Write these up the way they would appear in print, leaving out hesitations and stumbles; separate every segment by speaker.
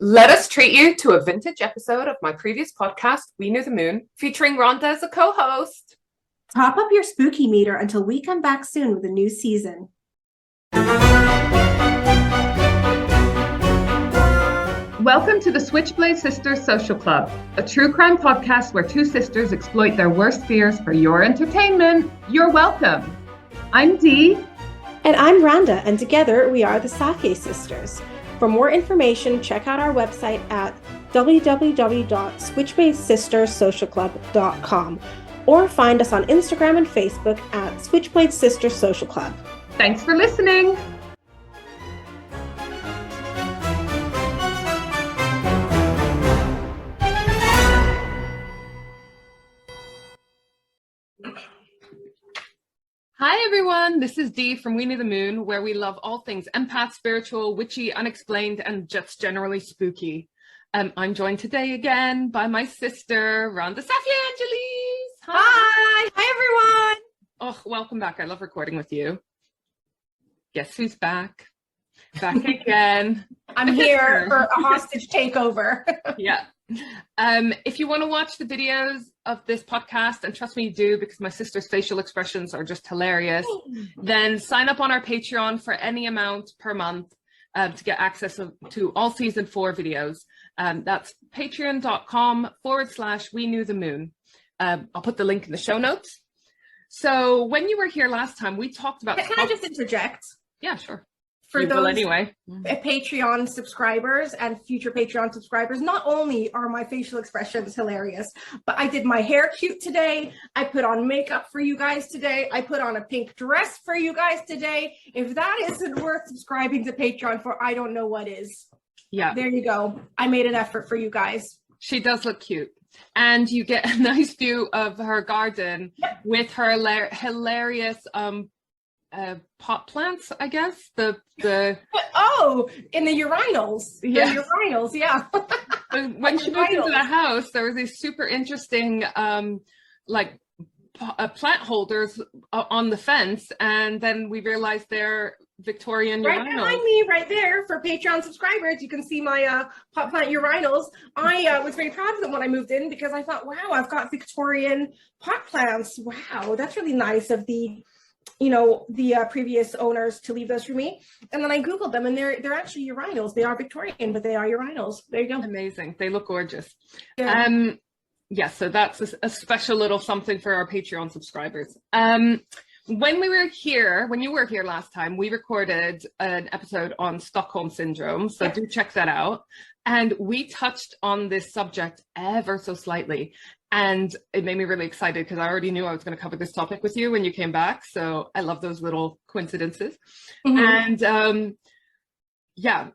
Speaker 1: Let us treat you to a vintage episode of my previous podcast, We Knew the Moon, featuring Randa as a co-host.
Speaker 2: Top up your spooky meter until we come back soon with a new season.
Speaker 1: Welcome to the Switchblade Sisters Social Club, a true crime podcast where two sisters exploit their worst fears for your entertainment. You're welcome. I'm Dee.
Speaker 2: And I'm Randa, and together we are the Sake Sisters. For more information, check out our website at www.switchbladesistersocialclub.com or find us on Instagram and Facebook at Switchblade Sisters Social Club.
Speaker 1: Thanks for listening. Hi everyone, this is Dee from We Knew the Moon, where we love all things empath, spiritual, witchy, unexplained, and just generally spooky. I'm joined today again by my sister, Randa Angeles.
Speaker 2: Hi everyone.
Speaker 1: Oh, welcome back. I love recording with you. Guess who's back? Back again.
Speaker 2: I'm here for a hostage takeover.
Speaker 1: Yeah. If you want to watch the videos of this podcast, and trust me, you do, because my sister's facial expressions are just hilarious, then sign up on our Patreon for any amount per month to get access to all season 4 videos. That's patreon.com/We Knew the Moon. I'll put the link in the show notes. So when you were here last time, we talked about...
Speaker 2: Can I just interject?
Speaker 1: Yeah, sure.
Speaker 2: For those
Speaker 1: anyway.
Speaker 2: Patreon subscribers and future Patreon subscribers, not only are my facial expressions hilarious, but I did my hair cute today. I put on makeup for you guys today. I put on a pink dress for you guys today. If that isn't worth subscribing to Patreon for, I don't know what is.
Speaker 1: Yeah.
Speaker 2: There you go. I made an effort for you guys.
Speaker 1: She does look cute. And you get a nice view of her garden with her hilarious pot plants, I guess. In the urinals. Yeah.
Speaker 2: The urinals, yeah.
Speaker 1: When she moved into the house, there was these super interesting plant holders on the fence, and then we realized they're Victorian
Speaker 2: right
Speaker 1: urinals.
Speaker 2: Behind me, right there, for Patreon subscribers, you can see my pot plant urinals. I was very proud of them when I moved in because I thought, wow, I've got Victorian pot plants. Wow, that's really nice of the previous owners to leave those for me. And then I Googled them, and they're actually urinals. They are Victorian, but they are urinals. There you go.
Speaker 1: Amazing. They look gorgeous.
Speaker 2: Yeah.
Speaker 1: So that's a special little something for our Patreon subscribers. When you were here last time, we recorded an episode on Stockholm Syndrome. So do check that out. And we touched on this subject ever so slightly. And it made me really excited because I already knew I was going to cover this topic with you when you came back. So I love those little coincidences. Mm-hmm. And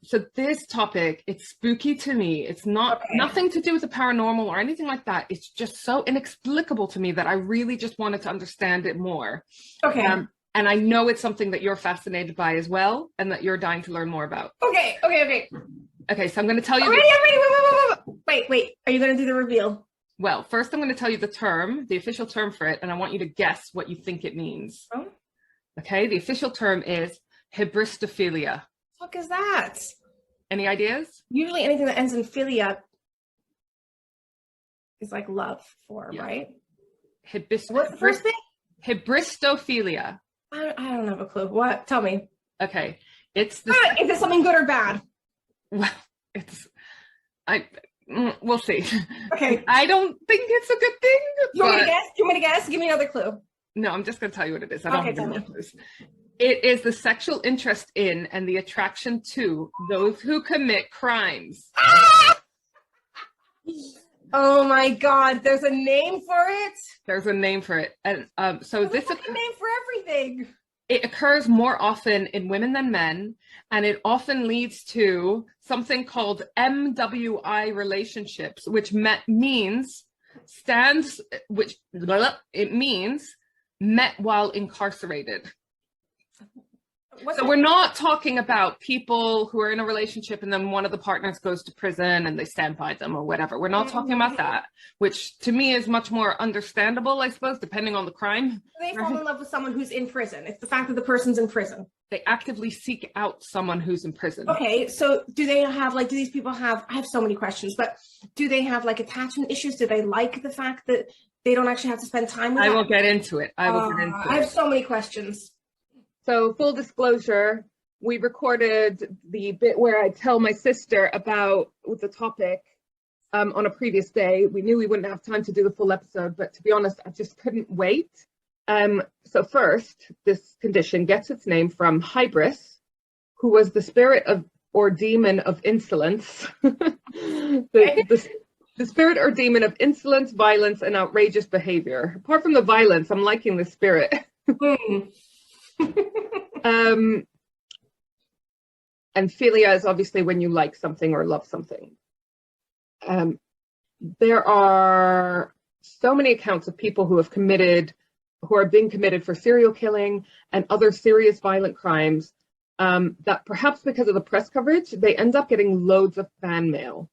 Speaker 1: so this topic, it's spooky to me. It's nothing to do with the paranormal or anything like that. It's just so inexplicable to me that I really just wanted to understand it more.
Speaker 2: Okay.
Speaker 1: And I know it's something that you're fascinated by as well, and that you're dying to learn more about.
Speaker 2: Okay,
Speaker 1: so I'm going to tell you...
Speaker 2: I'm ready. Wait. Are you going to do the reveal?
Speaker 1: Well, first I'm going to tell you the official term for it, and I want you to guess what you think it means.
Speaker 2: Oh.
Speaker 1: Okay, the official term is Hybristophilia.
Speaker 2: What is that?
Speaker 1: Any ideas?
Speaker 2: Usually anything that ends in philia is like love form, right? What's the first thing?
Speaker 1: Hybristophilia.
Speaker 2: I don't have a clue. What? Tell me.
Speaker 1: Okay, it's the...
Speaker 2: Is it something good or bad?
Speaker 1: Well, we'll see.
Speaker 2: Okay.
Speaker 1: I don't think it's a good thing.
Speaker 2: You want me to guess? Give me another clue.
Speaker 1: No, I'm just going to tell you what it is. I don't have any more clues. It is the sexual interest in and the attraction to those who commit crimes.
Speaker 2: Oh my God, there's a name for it?
Speaker 1: There's a name for it. And so
Speaker 2: there's a name for everything.
Speaker 1: It occurs more often in women than men, and it often leads to something called MWI relationships, which means met while incarcerated. So we're not talking about people who are in a relationship and then one of the partners goes to prison and they stand by them or whatever. We're not talking about that, which to me is much more understandable, I suppose, depending on the crime.
Speaker 2: They fall in love with someone who's in prison. It's the fact that the person's in prison.
Speaker 1: They actively seek out someone who's in prison.
Speaker 2: Okay, so do they have, like, do these people have, I have so many questions, but do they have, like, attachment issues? Do they like the fact that they don't actually have to spend time with
Speaker 1: I will get into it. I
Speaker 2: have so many questions.
Speaker 1: So full disclosure, we recorded the bit where I tell my sister about the topic on a previous day. We knew we wouldn't have time to do the full episode, but to be honest, I just couldn't wait. So first, this condition gets its name from Hybris, who was the spirit of or demon of insolence. the spirit or demon of insolence, violence, and outrageous behavior. Apart from the violence, I'm liking the spirit. And philia is obviously when you like something or love something. There are so many accounts of people who are being committed for serial killing and other serious violent crimes that perhaps because of the press coverage, they end up getting loads of fan mail,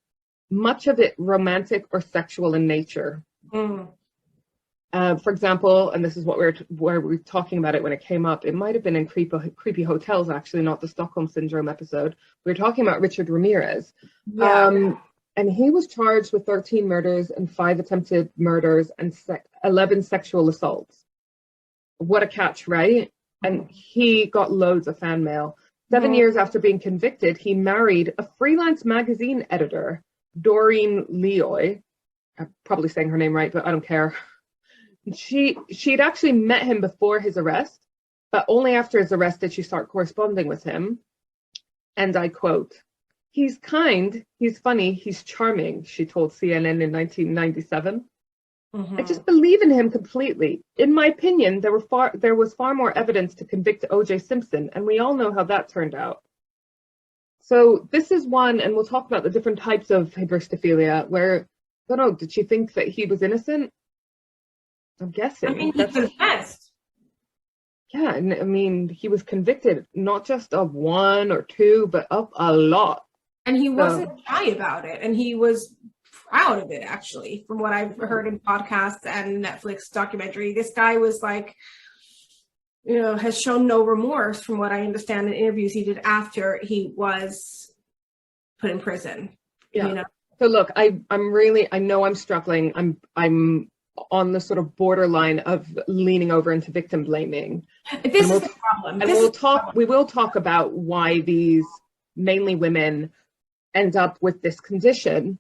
Speaker 1: much of it romantic or sexual in nature. For example, and this is what we were talking about it when it came up, it might have been in Creepy Hotels, actually, not the Stockholm Syndrome episode. We were talking about Richard Ramirez. Yeah. And he was charged with 13 murders and 5 attempted murders and 11 sexual assaults. What a catch, right? And he got loads of fan mail. 7 years after being convicted, he married a freelance magazine editor, Doreen Leoy. I'm probably saying her name right, but I don't care. She'd actually met him before his arrest, but only after his arrest did she start corresponding with him. And I quote, "He's kind, he's funny, he's charming," she told CNN in 1997. I just believe in him completely. In my opinion, there was far more evidence to convict O.J. Simpson, and we all know how that turned out. So this is one, and we'll talk about the different types of hybristophilia, where, I don't know, did she think that he was innocent? I'm guessing.
Speaker 2: I mean, he confessed.
Speaker 1: Yeah, and I mean, he was convicted not just of 1 or 2, but of a lot.
Speaker 2: And he wasn't shy about it, and he was proud of it, actually, from what I've heard in podcasts and Netflix documentary. This guy was like, has shown no remorse, from what I understand in interviews he did after he was put in prison.
Speaker 1: Yeah. So look, I know I'm struggling. I'm on the sort of borderline of leaning over into victim blaming.
Speaker 2: This is the problem.
Speaker 1: And we will talk about why these mainly women end up with this condition.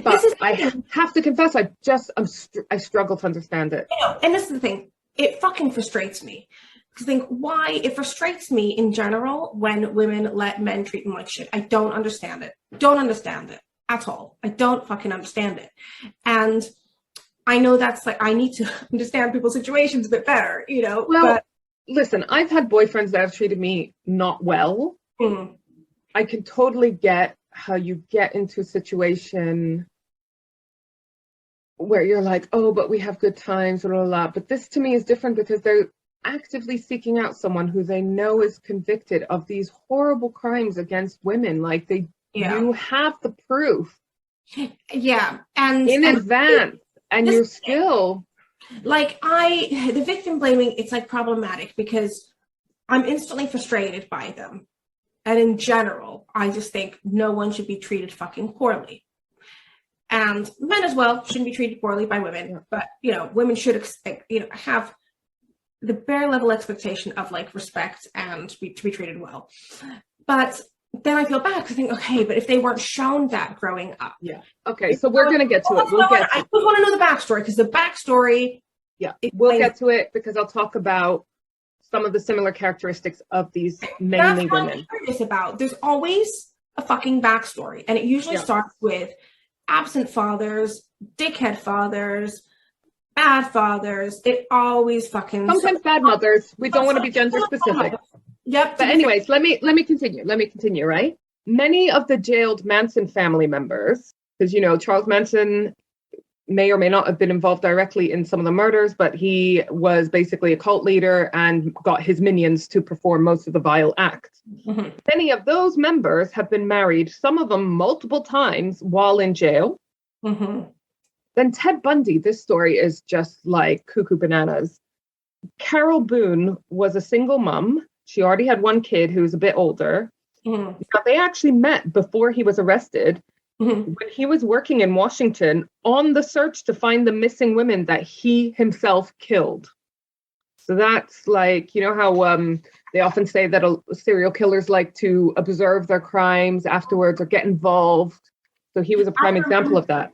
Speaker 1: But I have to confess, I struggle to understand it.
Speaker 2: And this is the thing. It fucking frustrates me. Because I think why it frustrates me in general when women let men treat them like shit. I don't understand it. Don't understand it at all. I don't fucking understand it. And I know that's like, I need to understand people's situations a bit better, Well, but
Speaker 1: listen, I've had boyfriends that have treated me not well. I can totally get how you get into a situation where you're like, oh, but we have good times, blah, blah, blah. But this to me is different because they're actively seeking out someone who they know is convicted of these horrible crimes against women. Like you have the proof.
Speaker 2: Yeah. And
Speaker 1: in advance. And you're still
Speaker 2: like, the victim blaming, it's like problematic because I'm instantly frustrated by them. And in general, I just think no one should be treated fucking poorly. And men as well shouldn't be treated poorly by women. But, women should have the bare level expectation of like respect and to be treated well. But then I feel bad because I think, okay, but if they weren't shown that growing up.
Speaker 1: Yeah. Okay, so we're going to get to it.
Speaker 2: I just want to know the backstory because the backstory.
Speaker 1: Yeah, we'll get to it because I'll talk about some of the similar characteristics of these mainly women.
Speaker 2: That's what I'm curious about. There's always a fucking backstory. And it usually starts with absent fathers, dickhead fathers, bad fathers. It always fucking...
Speaker 1: Sometimes bad mothers. We don't want to be gender specific.
Speaker 2: Yep.
Speaker 1: But anyways, let me continue, right? Many of the jailed Manson family members, because, Charles Manson may or may not have been involved directly in some of the murders, but he was basically a cult leader and got his minions to perform most of the vile acts.
Speaker 2: Mm-hmm.
Speaker 1: Many of those members have been married, some of them multiple times while in jail.
Speaker 2: Mm-hmm.
Speaker 1: Then Ted Bundy, this story is just like cuckoo bananas. Carol Boone was a single mom. She already had one kid who was a bit older.
Speaker 2: Mm-hmm.
Speaker 1: Now, they actually met before he was arrested.
Speaker 2: Mm-hmm.
Speaker 1: When he was working in Washington on the search to find the missing women that he himself killed. So that's like, you know how they often say that serial killers like to observe their crimes afterwards or get involved. So he was a prime example of that.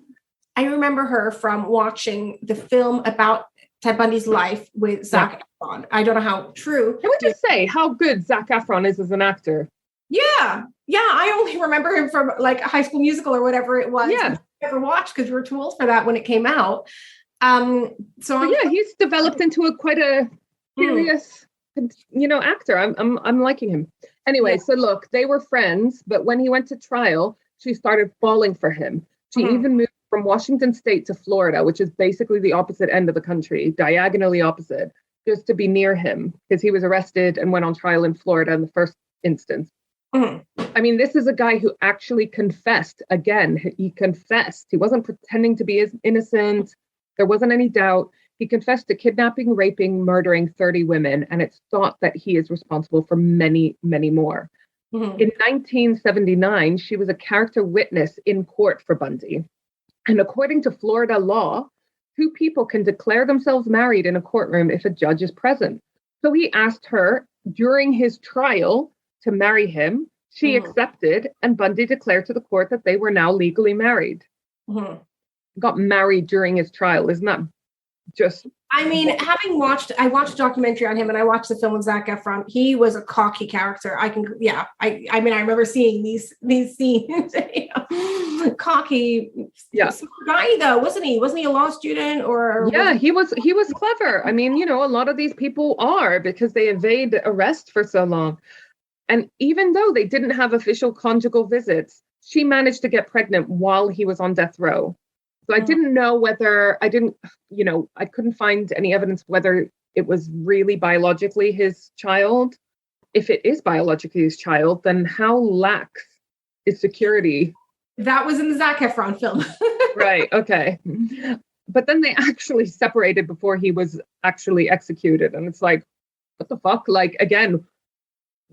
Speaker 2: I remember her from watching the film about Ted Bundy's life with Zac Efron. I don't know how true.
Speaker 1: Can we just say how good Zac Efron is as an actor?
Speaker 2: Yeah. I only remember him from like a High School Musical or whatever it was.
Speaker 1: Yeah.
Speaker 2: I never watched because we were too old for that when it came out.
Speaker 1: He's developed into quite a serious, actor. I'm liking him. Anyway, So look, they were friends, but when he went to trial, she started falling for him. She even moved from Washington State to Florida, which is basically the opposite end of the country, diagonally opposite, just to be near him because he was arrested and went on trial in Florida in the first instance.
Speaker 2: Mm-hmm.
Speaker 1: I mean, this is a guy who actually confessed. Again, he confessed. He wasn't pretending to be innocent. There wasn't any doubt. He confessed to kidnapping, raping, murdering 30 women, and it's thought that he is responsible for many, many more. Mm-hmm. In 1979, she was a character witness in court for Bundy. And according to Florida law, two people can declare themselves married in a courtroom if a judge is present. So he asked her during his trial to marry him. She accepted, and Bundy declared to the court that they were now legally married. Mm-hmm. Got married during his trial. Isn't that just...
Speaker 2: I mean, I watched a documentary on him and I watched the film with Zac Efron. He was a cocky character. I remember seeing these scenes. Cocky.
Speaker 1: Yeah.
Speaker 2: Guy though, wasn't he? Wasn't he a law student or?
Speaker 1: Yeah, he was clever. I mean, a lot of these people are because they evade arrest for so long. And even though they didn't have official conjugal visits, she managed to get pregnant while he was on death row. So I didn't know whether I couldn't find any evidence whether it was really biologically his child. If it is biologically his child, then how lax is security?
Speaker 2: That was in the Zac Efron film.
Speaker 1: Right. Okay. But then they actually separated before he was actually executed. And it's like, what the fuck? Like, again,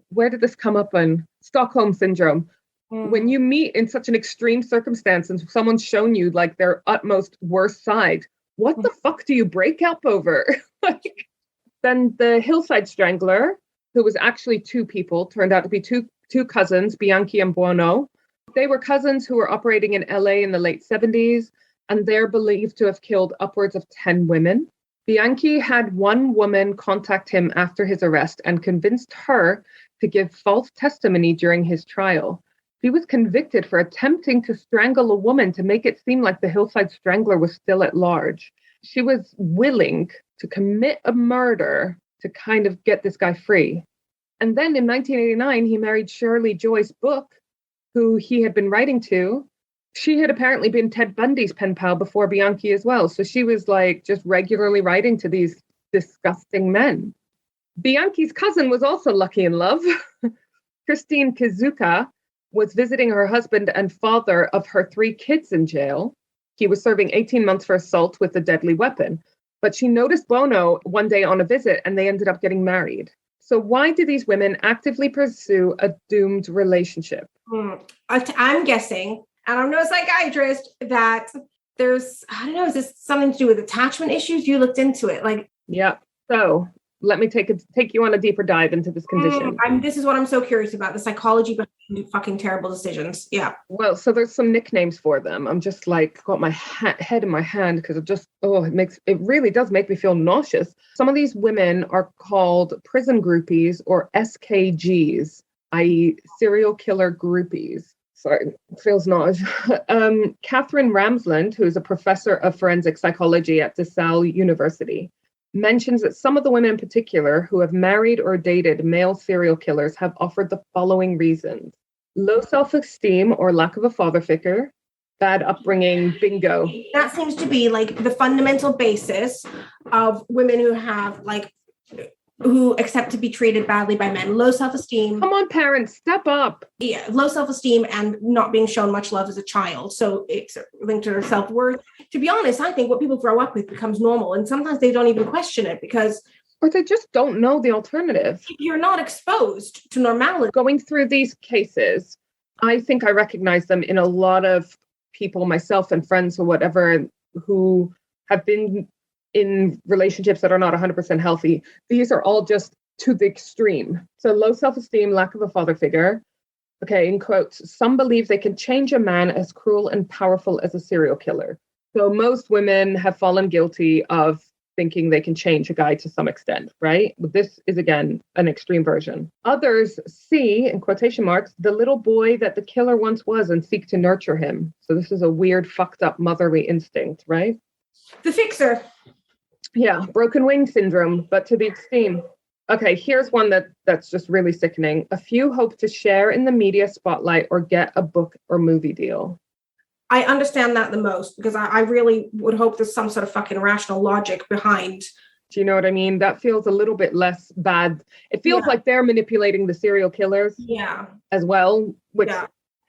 Speaker 1: where did this come up in? Stockholm syndrome. When you meet in such an extreme circumstance and someone's shown you like their utmost worst side, what the fuck do you break up over? Then the Hillside Strangler, who was actually two people, turned out to be two cousins, Bianchi and Buono. They were cousins who were operating in LA in the late 70s, and they're believed to have killed upwards of 10 women. Bianchi had one woman contact him after his arrest and convinced her to give false testimony during his trial. He was convicted for attempting to strangle a woman to make it seem like the Hillside Strangler was still at large. She was willing to commit a murder to kind of get this guy free. And then in 1989, he married Shirley Joyce Book, who he had been writing to. She had apparently been Ted Bundy's pen pal before Bianchi as well. So she was like just regularly writing to these disgusting men. Bianchi's cousin was also lucky in love. Christine Kizuka was visiting her husband and father of her 3 kids in jail. He was serving 18 months for assault with a deadly weapon. But she noticed Buono one day on a visit and they ended up getting married. So why do these women actively pursue a doomed relationship?
Speaker 2: I'm guessing, and I'm no psychiatrist, that there's, is this something to do with attachment issues? You looked into it.
Speaker 1: Yeah. So let me take you on a deeper dive into this condition.
Speaker 2: This is what I'm so curious about, the psychology behind fucking terrible decisions. Yeah.
Speaker 1: Well, so there's some nicknames for them. I'm just got my head in my hand because it really does make me feel nauseous. Some of these women are called prison groupies or SKGs, i.e. serial killer groupies. Sorry, it feels nauseous. Catherine Ramsland, who is a professor of forensic psychology at DeSalle University, mentions that some of the women in particular who have married or dated male serial killers have offered the following reasons: low self-esteem or lack of a father figure, bad upbringing, bingo.
Speaker 2: That seems to be like the fundamental basis of women who have like, who accept to be treated badly by men. Low self-esteem.
Speaker 1: Come on, parents, step up.
Speaker 2: Yeah, low self-esteem and not being shown much love as a child. So it's linked to their self-worth. To be honest, I think what people grow up with becomes normal. And sometimes they don't even question it because...
Speaker 1: Or they just don't know the alternative.
Speaker 2: You're not exposed to normality.
Speaker 1: Going through these cases, I think I recognize them in a lot of people, myself and friends or whatever, who have been in relationships that are not 100% healthy. These are all just to the extreme. So low self-esteem, lack of a father figure. Okay, in quotes, some believe they can change a man as cruel and powerful as a serial killer. So most women have fallen guilty of thinking they can change a guy to some extent, right? But this is, again, an extreme version. Others see, in quotation marks, the little boy that the killer once was and seek to nurture him. So this is a weird, fucked up motherly instinct, right?
Speaker 2: The fixer.
Speaker 1: Yeah, broken wing syndrome, but to the extreme. Okay, here's one that's just really sickening. A few hope to share in the media spotlight or get a book or movie deal.
Speaker 2: I understand that the most because I really would hope there's some sort of fucking rational logic behind.
Speaker 1: Do you know what I mean? That feels a little bit less bad. It feels like they're manipulating the serial killers as well, which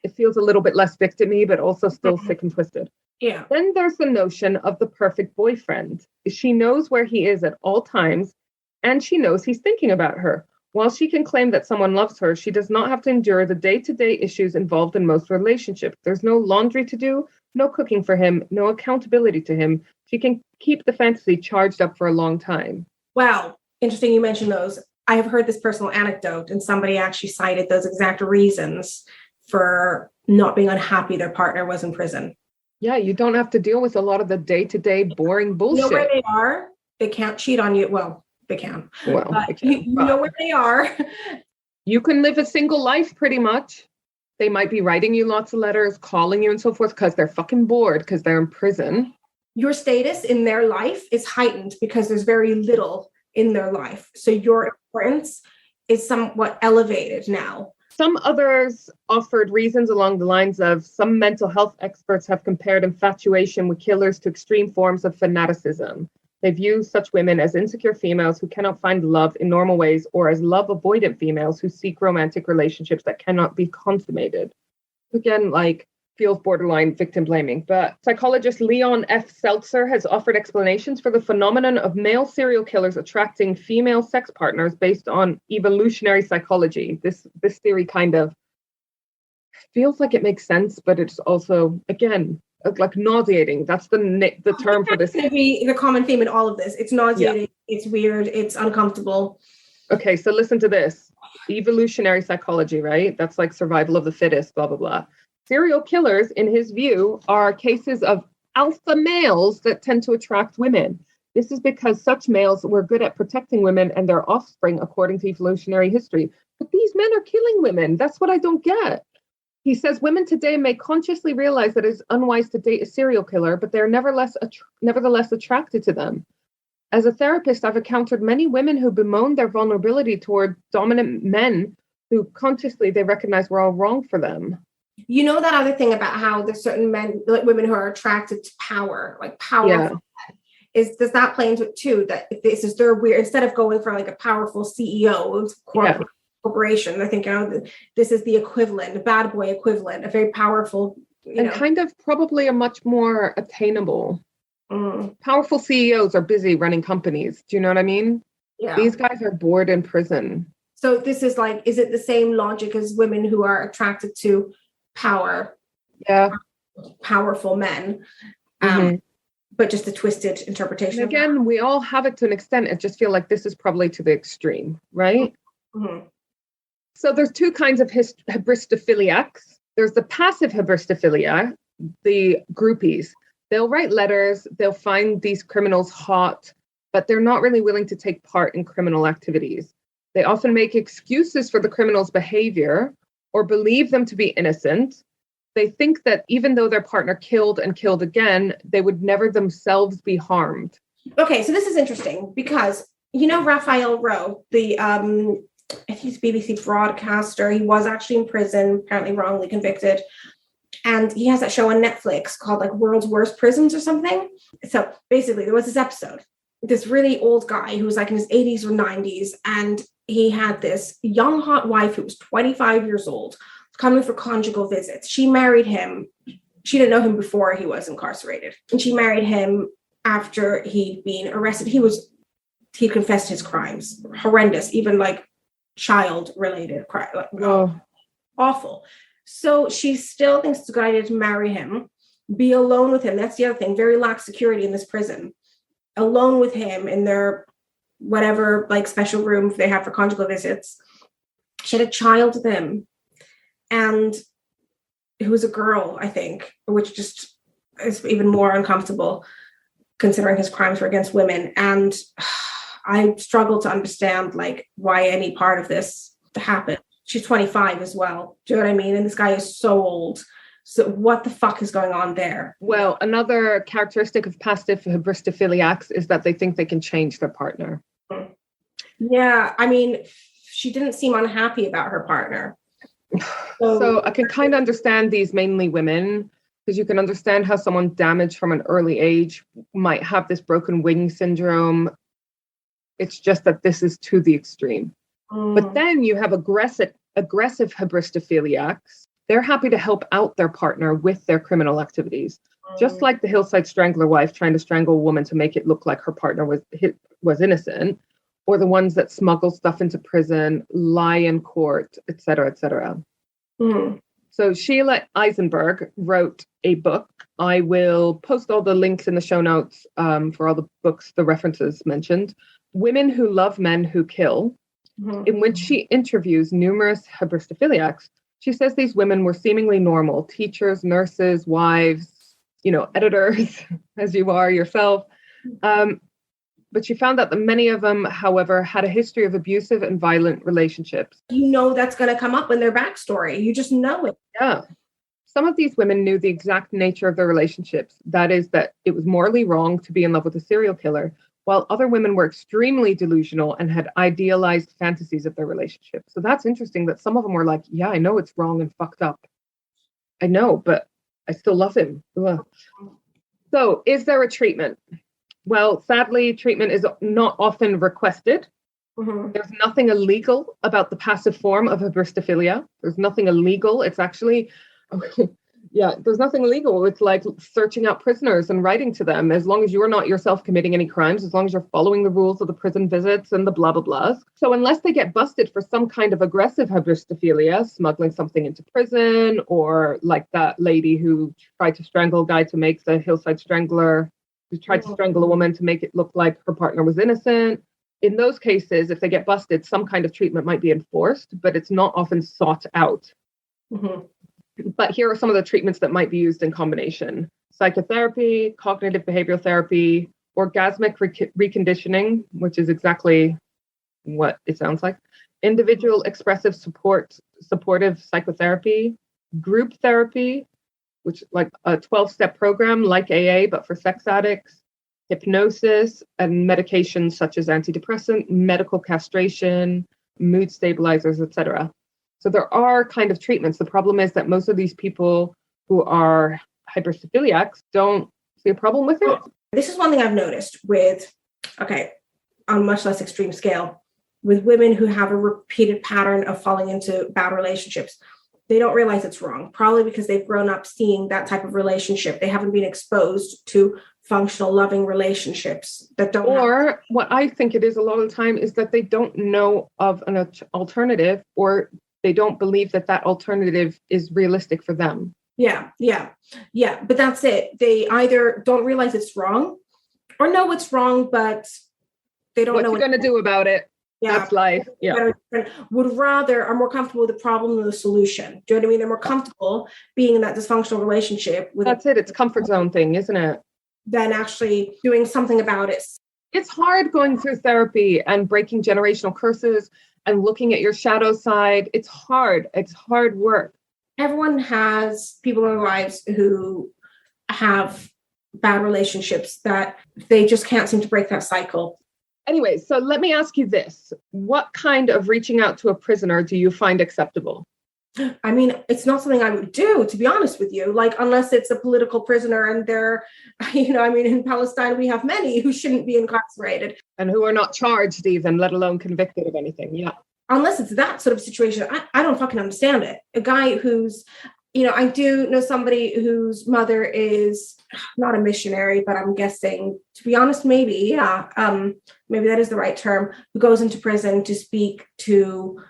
Speaker 1: it feels a little bit less victim-y, but also still sick and twisted.
Speaker 2: Yeah.
Speaker 1: Then there's the notion of the perfect boyfriend. She knows where he is at all times, and she knows he's thinking about her. While she can claim that someone loves her, she does not have to endure the day-to-day issues involved in most relationships. There's no laundry to do, no cooking for him, no accountability to him. She can keep the fantasy charged up for a long time.
Speaker 2: Wow. Interesting you mentioned those. I have heard this personal anecdote, and somebody actually cited those exact reasons for not being unhappy their partner was in prison.
Speaker 1: Yeah, you don't have to deal with a lot of the day-to-day boring bullshit.
Speaker 2: You know where they are? They can't cheat on you. Well, they can.
Speaker 1: Well, they can,
Speaker 2: you know where they are.
Speaker 1: You can live a single life pretty much. They might be writing you lots of letters, calling you and so forth because they're fucking bored because they're in prison.
Speaker 2: Your status in their life is heightened because there's very little in their life. So your importance is somewhat elevated now.
Speaker 1: Some others offered reasons along the lines of some mental health experts have compared infatuation with killers to extreme forms of fanaticism. They view such women as insecure females who cannot find love in normal ways or as love-avoidant females who seek romantic relationships that cannot be consummated. Again, feels borderline victim blaming. But psychologist Leon F. Seltzer has offered explanations for the phenomenon of male serial killers attracting female sex partners based on evolutionary psychology. This theory kind of feels like it makes sense, but it's also, again, like nauseating. That's the term for this.
Speaker 2: That's going to be the common theme in all of this. It's nauseating. Yeah. It's weird. It's uncomfortable.
Speaker 1: Okay, so listen to this. Evolutionary psychology, right? That's like survival of the fittest, blah, blah, blah. Serial killers, in his view, are cases of alpha males that tend to attract women. This is because such males were good at protecting women and their offspring, according to evolutionary history. But these men are killing women. That's what I don't get. He says women today may consciously realize that it is unwise to date a serial killer, but they're nevertheless attracted to them. As a therapist, I've encountered many women who bemoan their vulnerability toward dominant men who consciously they recognize we're all wrong for them.
Speaker 2: You know that other thing about how there's certain men, like women who are attracted to power, like powerful men. Does that play into it too? That if this is their weird, instead of going for like a powerful CEO of corporation, they're thinking, this is the equivalent, the bad boy equivalent, a very powerful,
Speaker 1: kind of probably a much more attainable. Powerful CEOs are busy running companies. Do you know what I mean? Yeah. These guys are bored in prison.
Speaker 2: So this is like, is it the same logic as women who are attracted to power?
Speaker 1: Yeah.
Speaker 2: Powerful men. But just a twisted interpretation.
Speaker 1: And again, we all have it to an extent. I just feel like this is probably to the extreme, right? Mm-hmm. So there's two kinds of hybristophiliacs. There's the passive hybristophilia, the groupies. They'll write letters, they'll find these criminals hot, but they're not really willing to take part in criminal activities. They often make excuses for the criminal's behavior or believe them to be innocent. They think that even though their partner killed and killed again, they would never themselves be harmed.
Speaker 2: Okay, so this is interesting because, Raphael Rowe, the I think he's BBC broadcaster. He was actually in prison, apparently wrongly convicted. And he has that show on Netflix called like World's Worst Prisons or something. So basically there was this episode, this really old guy who was like in his 80s or 90s. And he had this young hot wife who was 25 years old coming for conjugal visits. She married him. She didn't know him before he was incarcerated. And she married him after he'd been arrested. He confessed his crimes, horrendous, even like child related crime, awful. So she still thinks it's a good idea to marry him, be alone with him. That's the other thing, very lax security in this prison, alone with him in their whatever like special room they have for conjugal visits. She had a child with him, and it was a girl, I think, which just is even more uncomfortable considering his crimes were against women. And I struggle to understand like why any part of this happened. She's 25 as well. Do you know what I mean? And this guy is so old. So what the fuck is going on there?
Speaker 1: Well, another characteristic of passive Hybristophiliacs is that they think they can change their partner.
Speaker 2: Yeah, I mean, she didn't seem unhappy about her partner.
Speaker 1: So I can kind of understand these mainly women, because you can understand how someone damaged from an early age might have this broken wing syndrome. It's just that this is to the extreme. But then you have aggressive Hybristophiliacs. They're happy to help out their partner with their criminal activities. Just like the hillside strangler wife trying to strangle a woman to make it look like her partner was innocent, or the ones that smuggle stuff into prison, lie in court, etc., etc. So Sheila Eisenberg wrote a book. I will post all the links in the show notes for all the books, the references mentioned. Women Who Love Men Who Kill, in which she interviews numerous Hybristophiliacs. She says these women were seemingly normal, teachers, nurses, wives, editors, as you are yourself. But she found out that many of them, however, had a history of abusive and violent relationships.
Speaker 2: That's going to come up in their backstory. You just know it.
Speaker 1: Yeah. Some of these women knew the exact nature of their relationships. That is, that it was morally wrong to be in love with a serial killer, while other women were extremely delusional and had idealized fantasies of their relationship. So that's interesting that some of them were like, yeah, I know it's wrong and fucked up. I know, but I still love him. Ugh. So is there a treatment? Well, sadly, treatment is not often requested. There's nothing illegal about the passive form of hybristophilia. There's nothing illegal. It's actually, there's nothing illegal. It's like searching out prisoners and writing to them, as long as you're not yourself committing any crimes, as long as you're following the rules of the prison visits and the blah, blah, blahs. So unless they get busted for some kind of aggressive hybristophilia, smuggling something into prison, or like that lady who tried to strangle a guy to make the hillside strangler, who tried to strangle a woman to make it look like her partner was innocent. In those cases, if they get busted, some kind of treatment might be enforced, but it's not often sought out. But here are some of the treatments that might be used in combination: psychotherapy, cognitive behavioral therapy, orgasmic reconditioning, which is exactly what it sounds like, individual expressive supportive psychotherapy, group therapy, which like a 12-step program like AA, but for sex addicts, hypnosis, and medications such as antidepressant, medical castration, mood stabilizers, etc. So there are kind of treatments. The problem is that most of these people who are hybristophiliacs don't see a problem with it.
Speaker 2: This is one thing I've noticed with, on a much less extreme scale, with women who have a repeated pattern of falling into bad relationships. They don't realize it's wrong, probably because they've grown up seeing that type of relationship. They haven't been exposed to functional, loving relationships that don't.
Speaker 1: Or what I think it is a lot of the time is that they don't know of an alternative, or they don't believe that alternative is realistic for them.
Speaker 2: Yeah. But that's it. They either don't realize it's wrong or know it's wrong, but they don't know
Speaker 1: what you're going to do about it. Yeah. That's life. Yeah.
Speaker 2: Are more comfortable with the problem than the solution. Do you know what I mean? They're more comfortable being in that dysfunctional relationship.
Speaker 1: That's it. It's comfort zone thing, isn't it?
Speaker 2: Than actually doing something about it.
Speaker 1: It's hard going through therapy and breaking generational curses and looking at your shadow side. It's hard. It's hard work.
Speaker 2: Everyone has people in their lives who have bad relationships that they just can't seem to break that cycle.
Speaker 1: Anyway, so let me ask you this. What kind of reaching out to a prisoner do you find acceptable?
Speaker 2: I mean, it's not something I would do, to be honest with you, like, unless it's a political prisoner and they're, I mean, in Palestine, we have many who shouldn't be incarcerated.
Speaker 1: And who are not charged even, let alone convicted of anything. Yeah.
Speaker 2: Unless it's that sort of situation, I don't fucking understand it. A guy who's, I do know somebody whose mother is not a missionary, but I'm guessing, to be honest, maybe that is the right term, who goes into prison to speak to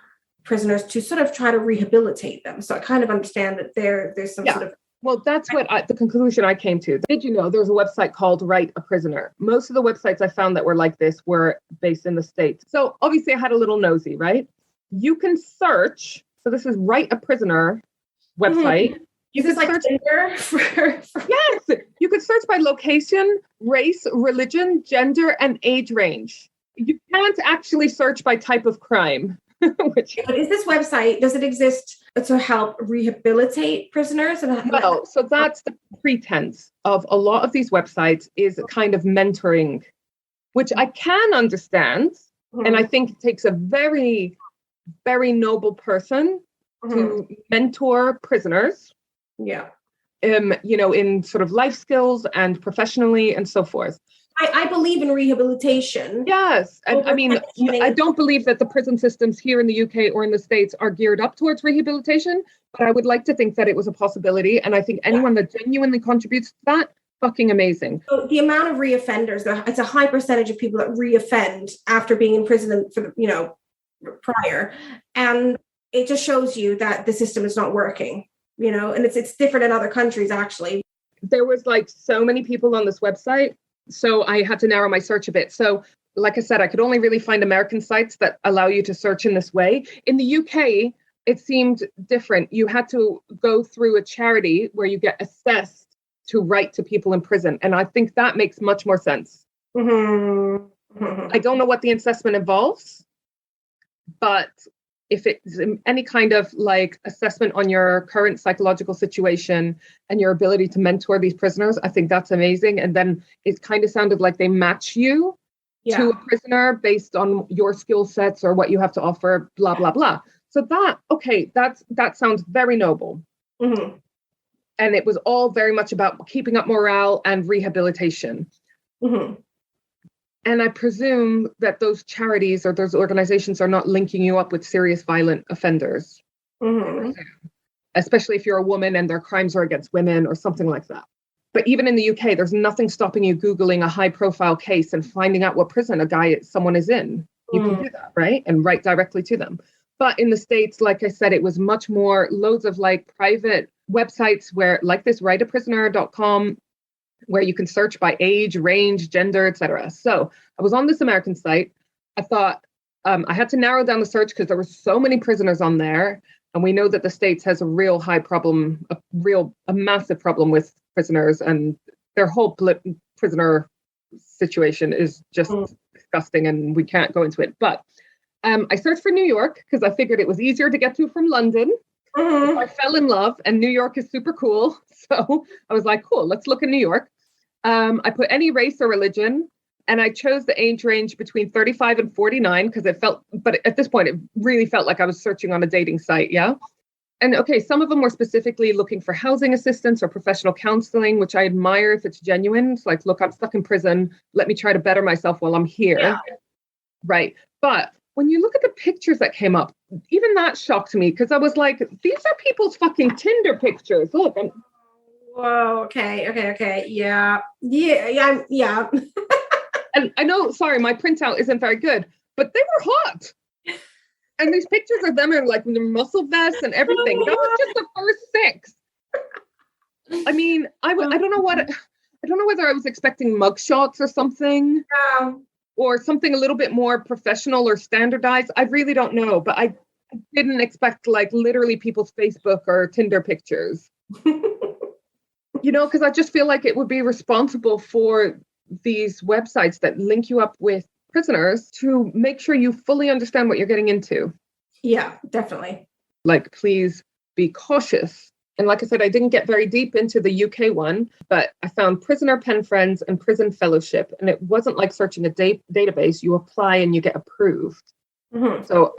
Speaker 2: prisoners to sort of try to rehabilitate them. So I kind of understand that there's some sort of.
Speaker 1: Well, that's what the conclusion I came to. Did you know there's a website called Write a Prisoner? Most of the websites I found that were like this were based in the States. So obviously I had a little nosy, right? You can search. So this is Write a Prisoner website.
Speaker 2: You could search Tinder
Speaker 1: Yes, you could search by location, race, religion, gender, and age range. You can't actually search by type of crime.
Speaker 2: But is this website, does it exist to help rehabilitate prisoners?
Speaker 1: Well, so that's the pretense of a lot of these websites, is kind of mentoring, which I can understand. And I think it takes a very, very noble person to mentor prisoners.
Speaker 2: Yeah.
Speaker 1: In sort of life skills and professionally and so forth.
Speaker 2: I believe in rehabilitation.
Speaker 1: Yes. And I mean, I don't believe that the prison systems here in the UK or in the States are geared up towards rehabilitation, but I would like to think that it was a possibility. And I think anyone that genuinely contributes to that, fucking amazing.
Speaker 2: So the amount of reoffenders, it's a high percentage of people that reoffend after being in prison for, prior. And it just shows you that the system is not working, and it's different in other countries, actually.
Speaker 1: There was like so many people on this website. So I had to narrow my search a bit. So like I said, I could only really find American sites that allow you to search in this way. In the UK, it seemed different. You had to go through a charity where you get assessed to write to people in prison. And I think that makes much more sense. I don't know what the assessment involves, but if it's any kind of like assessment on your current psychological situation and your ability to mentor these prisoners, I think that's amazing. And then it kind of sounded like they match you to a prisoner based on your skill sets or what you have to offer, blah, blah, blah. So that sounds very noble. And it was all very much about keeping up morale and rehabilitation. And I presume that those charities or those organizations are not linking you up with serious violent offenders, especially if you're a woman and their crimes are against women or something like that. But even in the UK, there's nothing stopping you Googling a high profile case and finding out what prison someone is in. You can do that, right? And write directly to them. But in the States, like I said, it was much more loads of like private websites where like this writeaprisoner.com, where you can search by age, range, gender, etc. So I was on this American site. I thought I had to narrow down the search because there were so many prisoners on there. And we know that the States has a real high problem, a massive problem with prisoners, and their whole prisoner situation is just disgusting, and we can't go into it. But I searched for New York because I figured it was easier to get to from London. I fell in love, and New York is super cool. So I was like, cool, let's look in New York. I put any race or religion, and I chose the age range between 35 and 49 because but at this point, it really felt like I was searching on a dating site. Yeah. And okay, some of them were specifically looking for housing assistance or professional counseling, which I admire if it's genuine. It's like, look, I'm stuck in prison. Let me try to better myself while I'm here. Yeah. Right. But when you look at the pictures that came up, even that shocked me because I was like, these are people's fucking Tinder pictures. Look.
Speaker 2: Whoa. Okay. Yeah.
Speaker 1: And I know, sorry, my printout isn't very good, but they were hot. And these pictures of them are like in their muscle vests and everything. That was just the first 6. I mean, I don't know whether I was expecting mugshots or something.
Speaker 2: Yeah.
Speaker 1: Or something a little bit more professional or standardized. I really don't know, but I didn't expect like literally people's Facebook or Tinder pictures. Because I just feel like it would be responsible for these websites that link you up with prisoners to make sure you fully understand what you're getting into.
Speaker 2: Yeah, definitely.
Speaker 1: Like, please be cautious. And like I said, I didn't get very deep into the UK one, but I found prisoner pen friends and prison fellowship. And it wasn't like searching a database. You apply and you get approved. So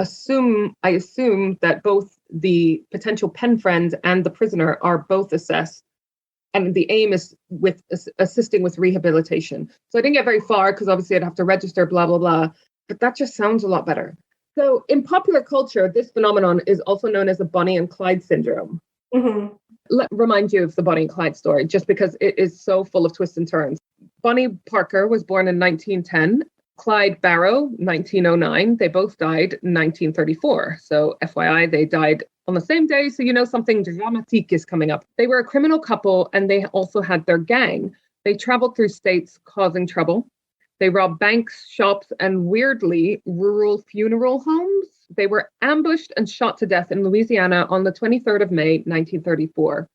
Speaker 1: I assume that both
Speaker 3: the potential pen friend and the prisoner are both assessed. And the aim is with assisting with rehabilitation. So I didn't get very far because obviously I'd have to register, blah, blah, blah. But that just sounds a lot better. So in popular culture, this phenomenon is also known as the Bonnie and Clyde syndrome.
Speaker 2: Mm-hmm.
Speaker 3: Let remind you of the Bonnie and Clyde story, just because it is so full of twists and turns. Bonnie Parker was born in 1910. Clyde Barrow, 1909. They both died in 1934. So FYI, they died on the same day. So you know something dramatique is coming up. They were a criminal couple and they also had their gang. They traveled through states causing trouble. They robbed banks, shops, and weirdly, rural funeral homes. They were ambushed and shot to death in Louisiana on the 23rd of May, 1934.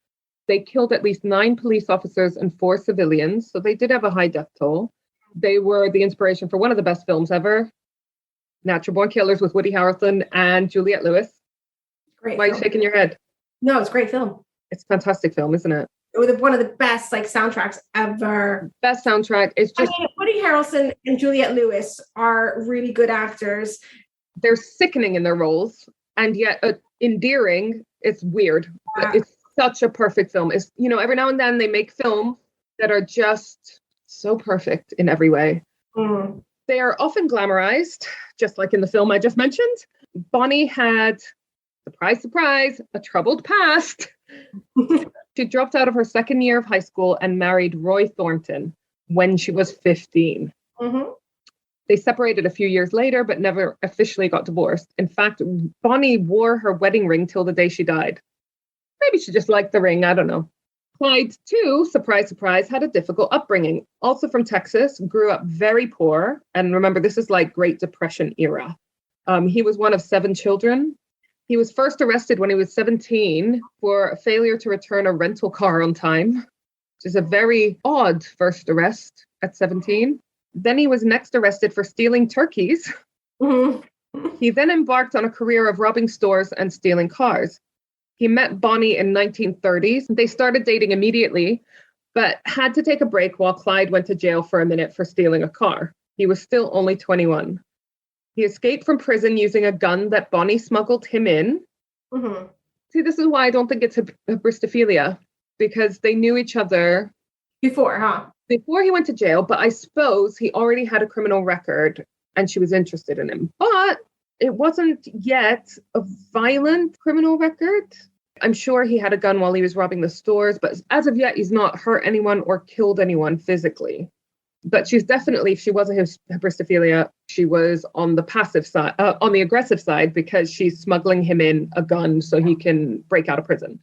Speaker 3: They killed at least 9 police officers and 4 civilians. So they did have a high death toll. They were the inspiration for one of the best films ever, Natural Born Killers with Woody Harrelson and Juliette Lewis.
Speaker 2: Great.
Speaker 3: Why are you shaking your head?
Speaker 2: No, it's a great film.
Speaker 3: It's a fantastic film, isn't it?
Speaker 2: It was one of the best soundtracks ever.
Speaker 3: Best soundtrack. It's just
Speaker 2: Woody Harrelson and Juliette Lewis are really good actors.
Speaker 3: They're sickening in their roles and yet endearing. It's weird.
Speaker 2: Yeah.
Speaker 3: It's such a perfect film. It's, you know, every now and then they make films that are just so perfect in every way.
Speaker 2: Mm.
Speaker 3: They are often glamorized, just like in the film I just mentioned. Bonnie had, surprise, surprise, a troubled past. She dropped out of her second year of high school and married Roy Thornton when she was 15.
Speaker 2: Mm-hmm.
Speaker 3: They separated a few years later, but never officially got divorced. In fact, Bonnie wore her wedding ring till the day she died. Maybe she just liked the ring, I don't know. Clyde, too, surprise, surprise, had a difficult upbringing. Also from Texas, grew up very poor. And remember, this is like Great Depression era. He was one of 7 children. He was first arrested when he was 17 for a failure to return a rental car on time, which is a very odd first arrest at 17. Then he was next arrested for stealing turkeys.
Speaker 2: Mm-hmm.
Speaker 3: He then embarked on a career of robbing stores and stealing cars. He met Bonnie in 1930s. They started dating immediately, but had to take a break while Clyde went to jail for a minute for stealing a car. He was still only 21. He escaped from prison using a gun that Bonnie smuggled him in.
Speaker 2: Mm-hmm.
Speaker 3: See, this is why I don't think it's Hybristophilia, because they knew each other
Speaker 2: Before, huh?
Speaker 3: before he went to jail, but I suppose he already had a criminal record and she was interested in him. But it wasn't yet a violent criminal record. I'm sure he had a gun while he was robbing the stores, but as of yet, he's not hurt anyone or killed anyone physically. But she's definitely, if she was a Hybristophilia, she was on the passive side, on the aggressive side, because she's smuggling him in a gun so he can break out of prison.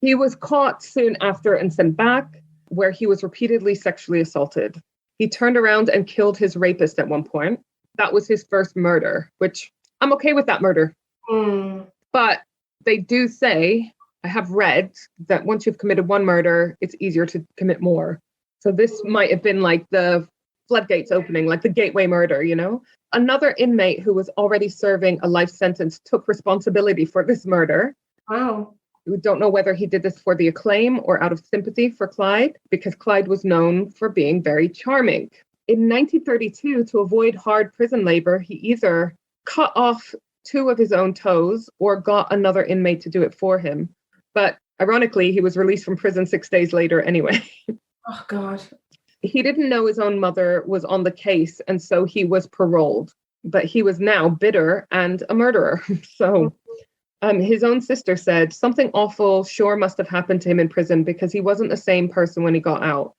Speaker 3: He was caught soon after and sent back, where he was repeatedly sexually assaulted. He turned around and killed his rapist at one point. That was his first murder, which I'm okay with that murder.
Speaker 2: Mm.
Speaker 3: But they do say, I have read, that once you've committed one murder, it's easier to commit more. So this might have been like the floodgates opening, like the gateway murder, you know? Another inmate who was already serving a life sentence took responsibility for this murder.
Speaker 2: Wow.
Speaker 3: We don't know whether he did this for the acclaim or out of sympathy for Clyde, because Clyde was known for being very charming. In 1932, to avoid hard prison labor, he either cut off 2 of his own toes or got another inmate to do it for him. But ironically, he was released from prison 6 days later anyway.
Speaker 2: Oh, God.
Speaker 3: He didn't know his own mother was on the case, and so he was paroled. But he was now bitter and a murderer. So his own sister said, something awful sure must have happened to him in prison because he wasn't the same person when he got out.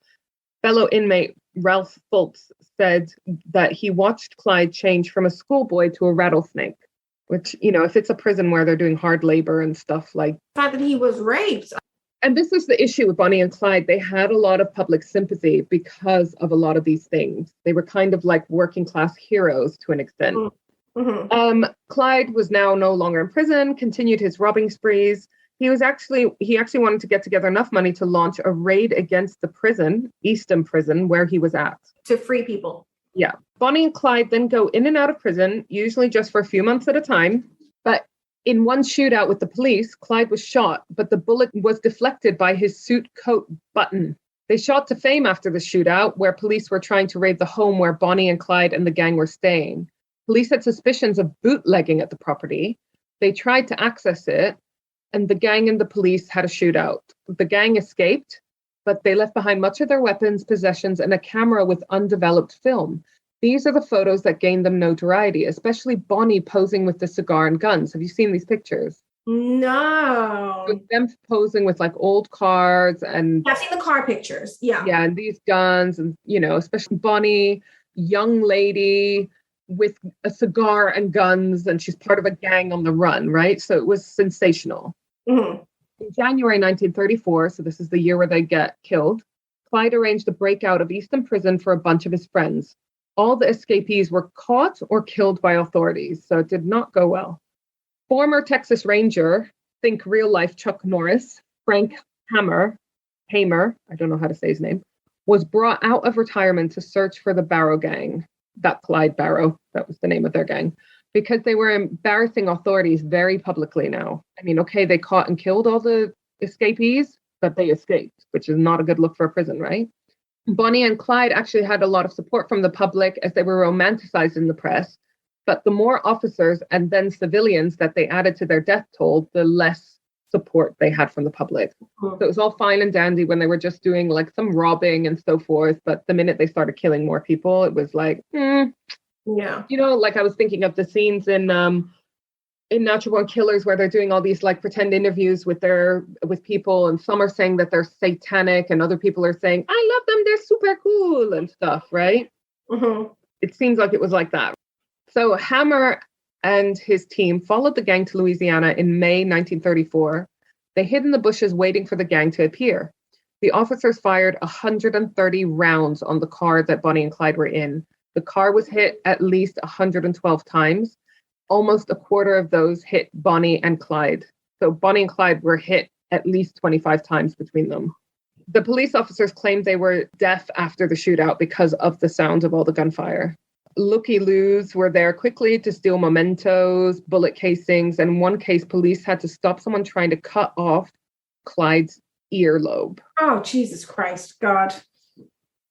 Speaker 3: Fellow inmate Ralph Fultz said that he watched Clyde change from a schoolboy to a rattlesnake, which, you know, if it's a prison where they're doing hard labor and stuff like
Speaker 2: The fact that he was raped.
Speaker 3: And this is the issue with Bonnie and Clyde. They had a lot of public sympathy because of a lot of these things. They were kind of like working class heroes to an extent.
Speaker 2: Mm-hmm.
Speaker 3: Clyde was now no longer in prison, continued his robbing sprees. He actually wanted to get together enough money to launch a raid against the prison, Eastham Prison, where he was at.
Speaker 2: To free people.
Speaker 3: Yeah. Bonnie and Clyde then go in and out of prison, usually just for a few months at a time. But in one shootout with the police, Clyde was shot, but the bullet was deflected by his suit coat button. They shot to fame after the shootout, where police were trying to raid the home where Bonnie and Clyde and the gang were staying. Police had suspicions of bootlegging at the property. They tried to access it, and the gang and the police had a shootout. The gang escaped, but they left behind much of their weapons, possessions, and a camera with undeveloped film. These are the photos that gained them notoriety, especially Bonnie posing with the cigar and guns. Have you seen these pictures?
Speaker 2: No.
Speaker 3: With them posing with like old cars and...
Speaker 2: I've seen the car pictures. Yeah.
Speaker 3: Yeah, and these guns and, you know, especially Bonnie, young lady with a cigar and guns, and she's part of a gang on the run, right? So it was sensational.
Speaker 2: Mm-hmm.
Speaker 3: In January 1934, so this is the year where they get killed, Clyde arranged a breakout of Easton Prison for a bunch of his friends. All the escapees were caught or killed by authorities, so it did not go well. Former Texas Ranger, think real life Chuck Norris, Frank Hamer, I don't know how to say his name, was brought out of retirement to search for the Barrow gang. That Clyde Barrow, that was the name of their gang, because they were embarrassing authorities very publicly now. I mean, okay, they caught and killed all the escapees, but they escaped, which is not a good look for a prison, right? Bonnie and Clyde actually had a lot of support from the public as they were romanticized in the press, but the more officers and then civilians that they added to their death toll, the less support they had from the public. So it was all fine and dandy when they were just doing like some robbing and so forth, but the minute they started killing more people, it was like,
Speaker 2: Yeah.
Speaker 3: You know, like I was thinking of the scenes in Natural Born Killers where they're doing all these like pretend interviews with people, and some are saying that they're satanic and other people are saying, I love them, they're super cool and stuff, right?
Speaker 2: Mm-hmm.
Speaker 3: It seems like it was like that. So Hammer and his team followed the gang to Louisiana in May 1934. They hid in the bushes waiting for the gang to appear. The officers fired 130 rounds on the car that Bonnie and Clyde were in. The car was hit at least 112 times. Almost a quarter of those hit Bonnie and Clyde. So Bonnie and Clyde were hit at least 25 times between them. The police officers claimed they were deaf after the shootout because of the sound of all the gunfire. Looky-loos were there quickly to steal mementos, bullet casings, and in one case, police had to stop someone trying to cut off Clyde's earlobe.
Speaker 2: Oh, Jesus Christ, God.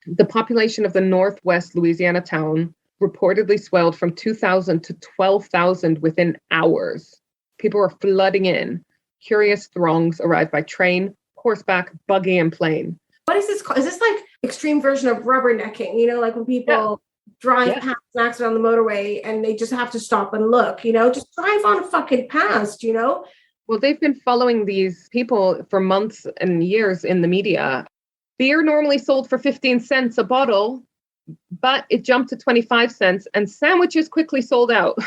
Speaker 3: The population of the northwest Louisiana town reportedly swelled from 2,000 to 12,000 within hours. People were flooding in. Curious throngs arrived by train, horseback, buggy, and plane.
Speaker 2: What is this called? Is this like extreme version of rubbernecking? You know, like when people drive past an accident on the motorway and they just have to stop and look, you know, just drive on fucking past, you know?
Speaker 3: Well, they've been following these people for months and years in the media. Beer normally sold for 15 cents a bottle, but it jumped to 25 cents and sandwiches quickly sold out.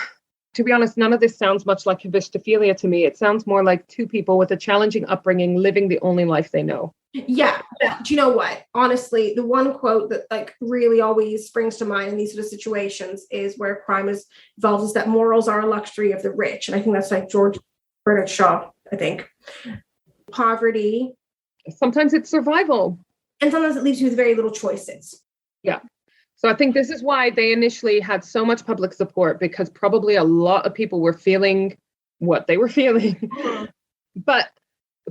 Speaker 3: To be honest, none of this sounds much like Hybristophilia to me. It sounds more like two people with a challenging upbringing living the only life they know.
Speaker 2: Yeah. Do you know what? Honestly, the one quote that like really always springs to mind in these sort of situations is where crime is involved is that morals are a luxury of the rich. And I think that's like George Bernard Shaw, I think. Poverty.
Speaker 3: Sometimes it's survival.
Speaker 2: And sometimes it leaves you with very little choices.
Speaker 3: Yeah. So I think this is why they initially had so much public support, because probably a lot of people were feeling what they were feeling. Mm-hmm. But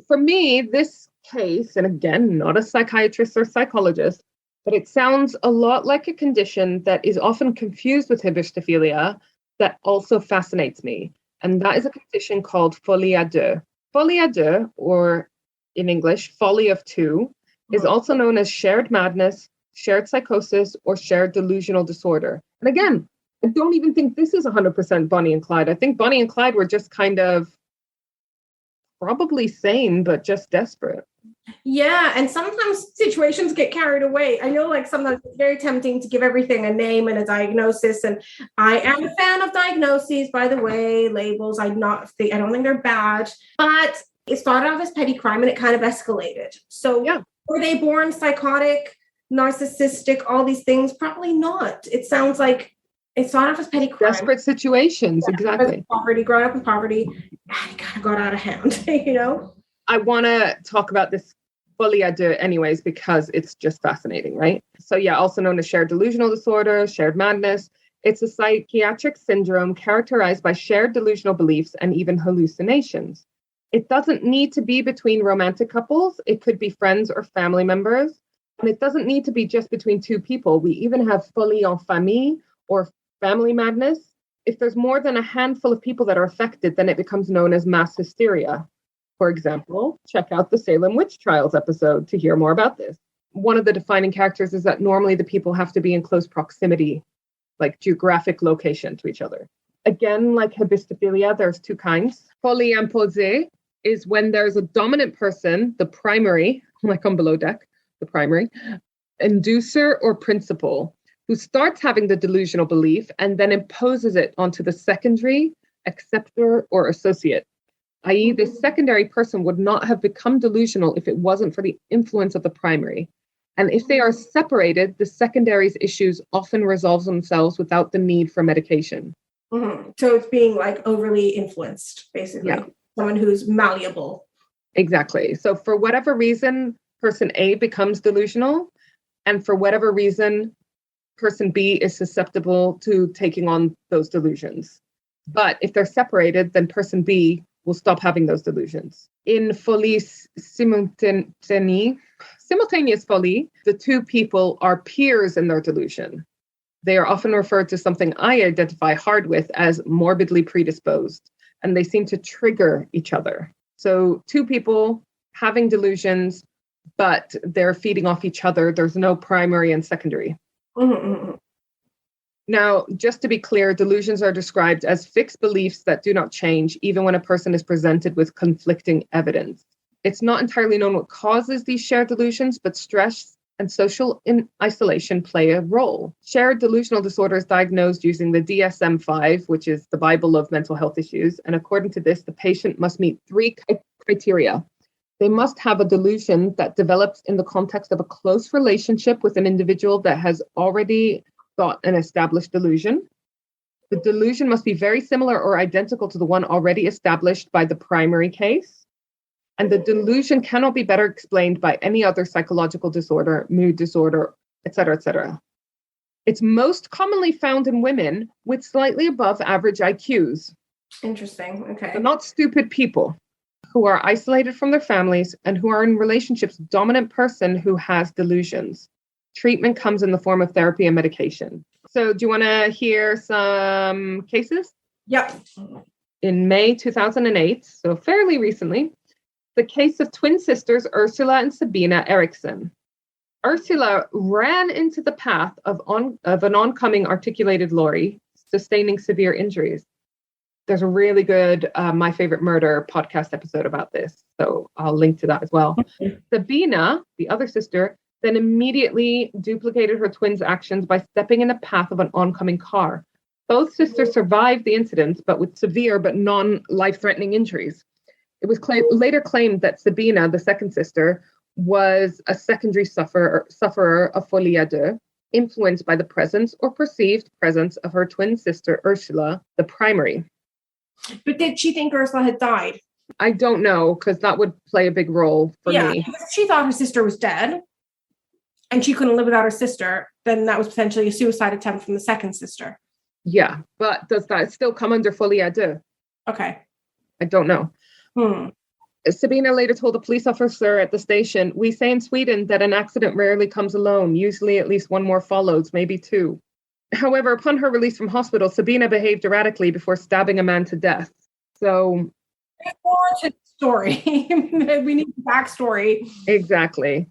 Speaker 3: for me, this case, and again, not a psychiatrist or psychologist, but it sounds a lot like a condition that is often confused with Hybristophilia that also fascinates me. And that is a condition called folie à deux. Folie à deux, or in English, folly of two, is also known as shared madness, shared psychosis, or shared delusional disorder. And again, I don't even think this is 100% Bonnie and Clyde. I think Bonnie and Clyde were just kind of probably sane, but just desperate.
Speaker 2: Yeah, and sometimes situations get carried away. I know like sometimes it's very tempting to give everything a name and a diagnosis. And I am a fan of diagnoses, by the way, labels. I don't think they're bad, but it started off as petty crime and it kind of escalated. So were they born psychotic, narcissistic, all these things? Probably not. It sounds like it started off as petty crime.
Speaker 3: Desperate situations, exactly.
Speaker 2: Poverty, growing up with poverty, and it kind of got out of hand, you know?
Speaker 3: I want to talk about this folie à deux anyways, because it's just fascinating, right? So yeah, also known as shared delusional disorder, shared madness. It's a psychiatric syndrome characterized by shared delusional beliefs and even hallucinations. It doesn't need to be between romantic couples. It could be friends or family members. And it doesn't need to be just between two people. We even have folie en famille, or family madness. If there's more than a handful of people that are affected, then it becomes known as mass hysteria. For example, check out the Salem Witch Trials episode to hear more about this. One of the defining characters is that normally the people have to be in close proximity, like geographic location to each other. Again, like Hybristophilia, there's two kinds. Folie imposée is when there's a dominant person, the primary, like on Below Deck, the primary, inducer or principal, who starts having the delusional belief and then imposes it onto the secondary, acceptor, or associate. I.e., this secondary person would not have become delusional if it wasn't for the influence of the primary. And if they are separated, the secondary's issues often resolve themselves without the need for medication.
Speaker 2: Mm-hmm. So it's being like overly influenced, basically. Yeah. Someone who's malleable.
Speaker 3: Exactly. So for whatever reason, person A becomes delusional. And for whatever reason, person B is susceptible to taking on those delusions. But if they're separated, then person B will stop having those delusions. In folie simultaneous folie, the two people are peers in their delusion. They are often referred to something I identify hard with as morbidly predisposed, and they seem to trigger each other. So two people having delusions, but they're feeding off each other. There's no primary and secondary. Mm-hmm. Now, just to be clear, delusions are described as fixed beliefs that do not change, even when a person is presented with conflicting evidence. It's not entirely known what causes these shared delusions, but stress and social isolation play a role. Shared delusional disorder is diagnosed using the DSM-5, which is the Bible of mental health issues. And according to this, the patient must meet 3 criteria. They must have a delusion that develops in the context of a close relationship with an individual that has already got an established delusion. The delusion must be very similar or identical to the one already established by the primary case. And the delusion cannot be better explained by any other psychological disorder, mood disorder, etc., etc. It's most commonly found in women with slightly above average IQs.
Speaker 2: Interesting. Okay.
Speaker 3: So not stupid people who are isolated from their families and who are in relationships with a dominant person who has delusions. Treatment comes in the form of therapy and medication. So do you want to hear some cases?
Speaker 2: Yep.
Speaker 3: In May 2008, so fairly recently, the case of twin sisters Ursula and Sabina Eriksson. Ursula ran into the path of an oncoming articulated lorry, sustaining severe injuries. There's a really good My Favorite Murder podcast episode about this, so I'll link to that as well. Sabina, the other sister, then immediately duplicated her twins' actions by stepping in the path of an oncoming car. Both sisters survived the incident, but with severe but non-life-threatening injuries. It was later claimed that Sabina, the second sister, was a secondary sufferer of folie à deux, influenced by the presence or perceived presence of her twin sister Ursula, the primary.
Speaker 2: But did she think Ursula had died?
Speaker 3: I don't know, because that would play a big role for me.
Speaker 2: Yeah, she thought her sister was dead, and she couldn't live without her sister. Then that was potentially a suicide attempt from the second sister.
Speaker 3: Yeah, but does that still come under folie à deux?
Speaker 2: Okay.
Speaker 3: I don't know. Sabina later told a police officer at the station, "We say in Sweden that an accident rarely comes alone. Usually at least one more follows, maybe 2. However, upon her release from hospital, Sabina behaved erratically before stabbing a man to death. So...
Speaker 2: There's more to the story. We need the backstory.
Speaker 3: Exactly.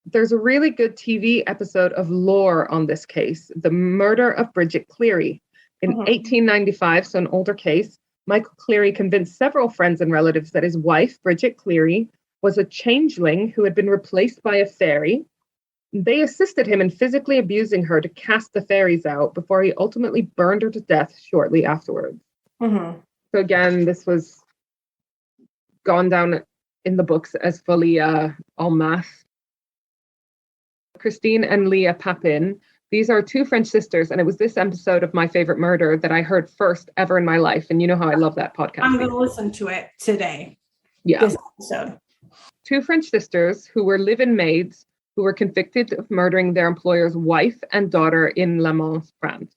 Speaker 3: There's a really good TV episode of Lore on this case, The Murder of Bridget Cleary. In 1895, so an older case, Michael Cleary convinced several friends and relatives that his wife, Bridget Cleary, was a changeling who had been replaced by a fairy. They assisted him in physically abusing her to cast the fairies out before he ultimately burned her to death shortly afterwards. So again, this was gone down in the books as folie en masse. Christine and Leah Papin. These are 2 French sisters, and it was this episode of My Favorite Murder that I heard first ever in my life. And you know how I love that podcast.
Speaker 2: I'm going to listen to it today.
Speaker 3: Yeah.
Speaker 2: This episode.
Speaker 3: 2 French sisters who were live-in maids who were convicted of murdering their employer's wife and daughter in Le Mans, France.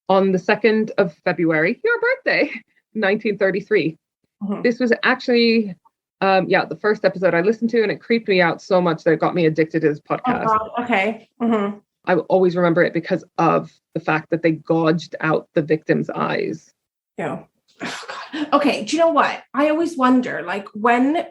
Speaker 3: On the 2nd of February, your birthday, 1933. This was actually, the first episode I listened to, and it creeped me out so much that it got me addicted to this podcast.
Speaker 2: Oh, God. Okay.
Speaker 3: I will always remember it because of the fact that they gouged out the victim's eyes.
Speaker 2: Yeah. Oh, God. Okay. Do you know what? I always wonder, like, when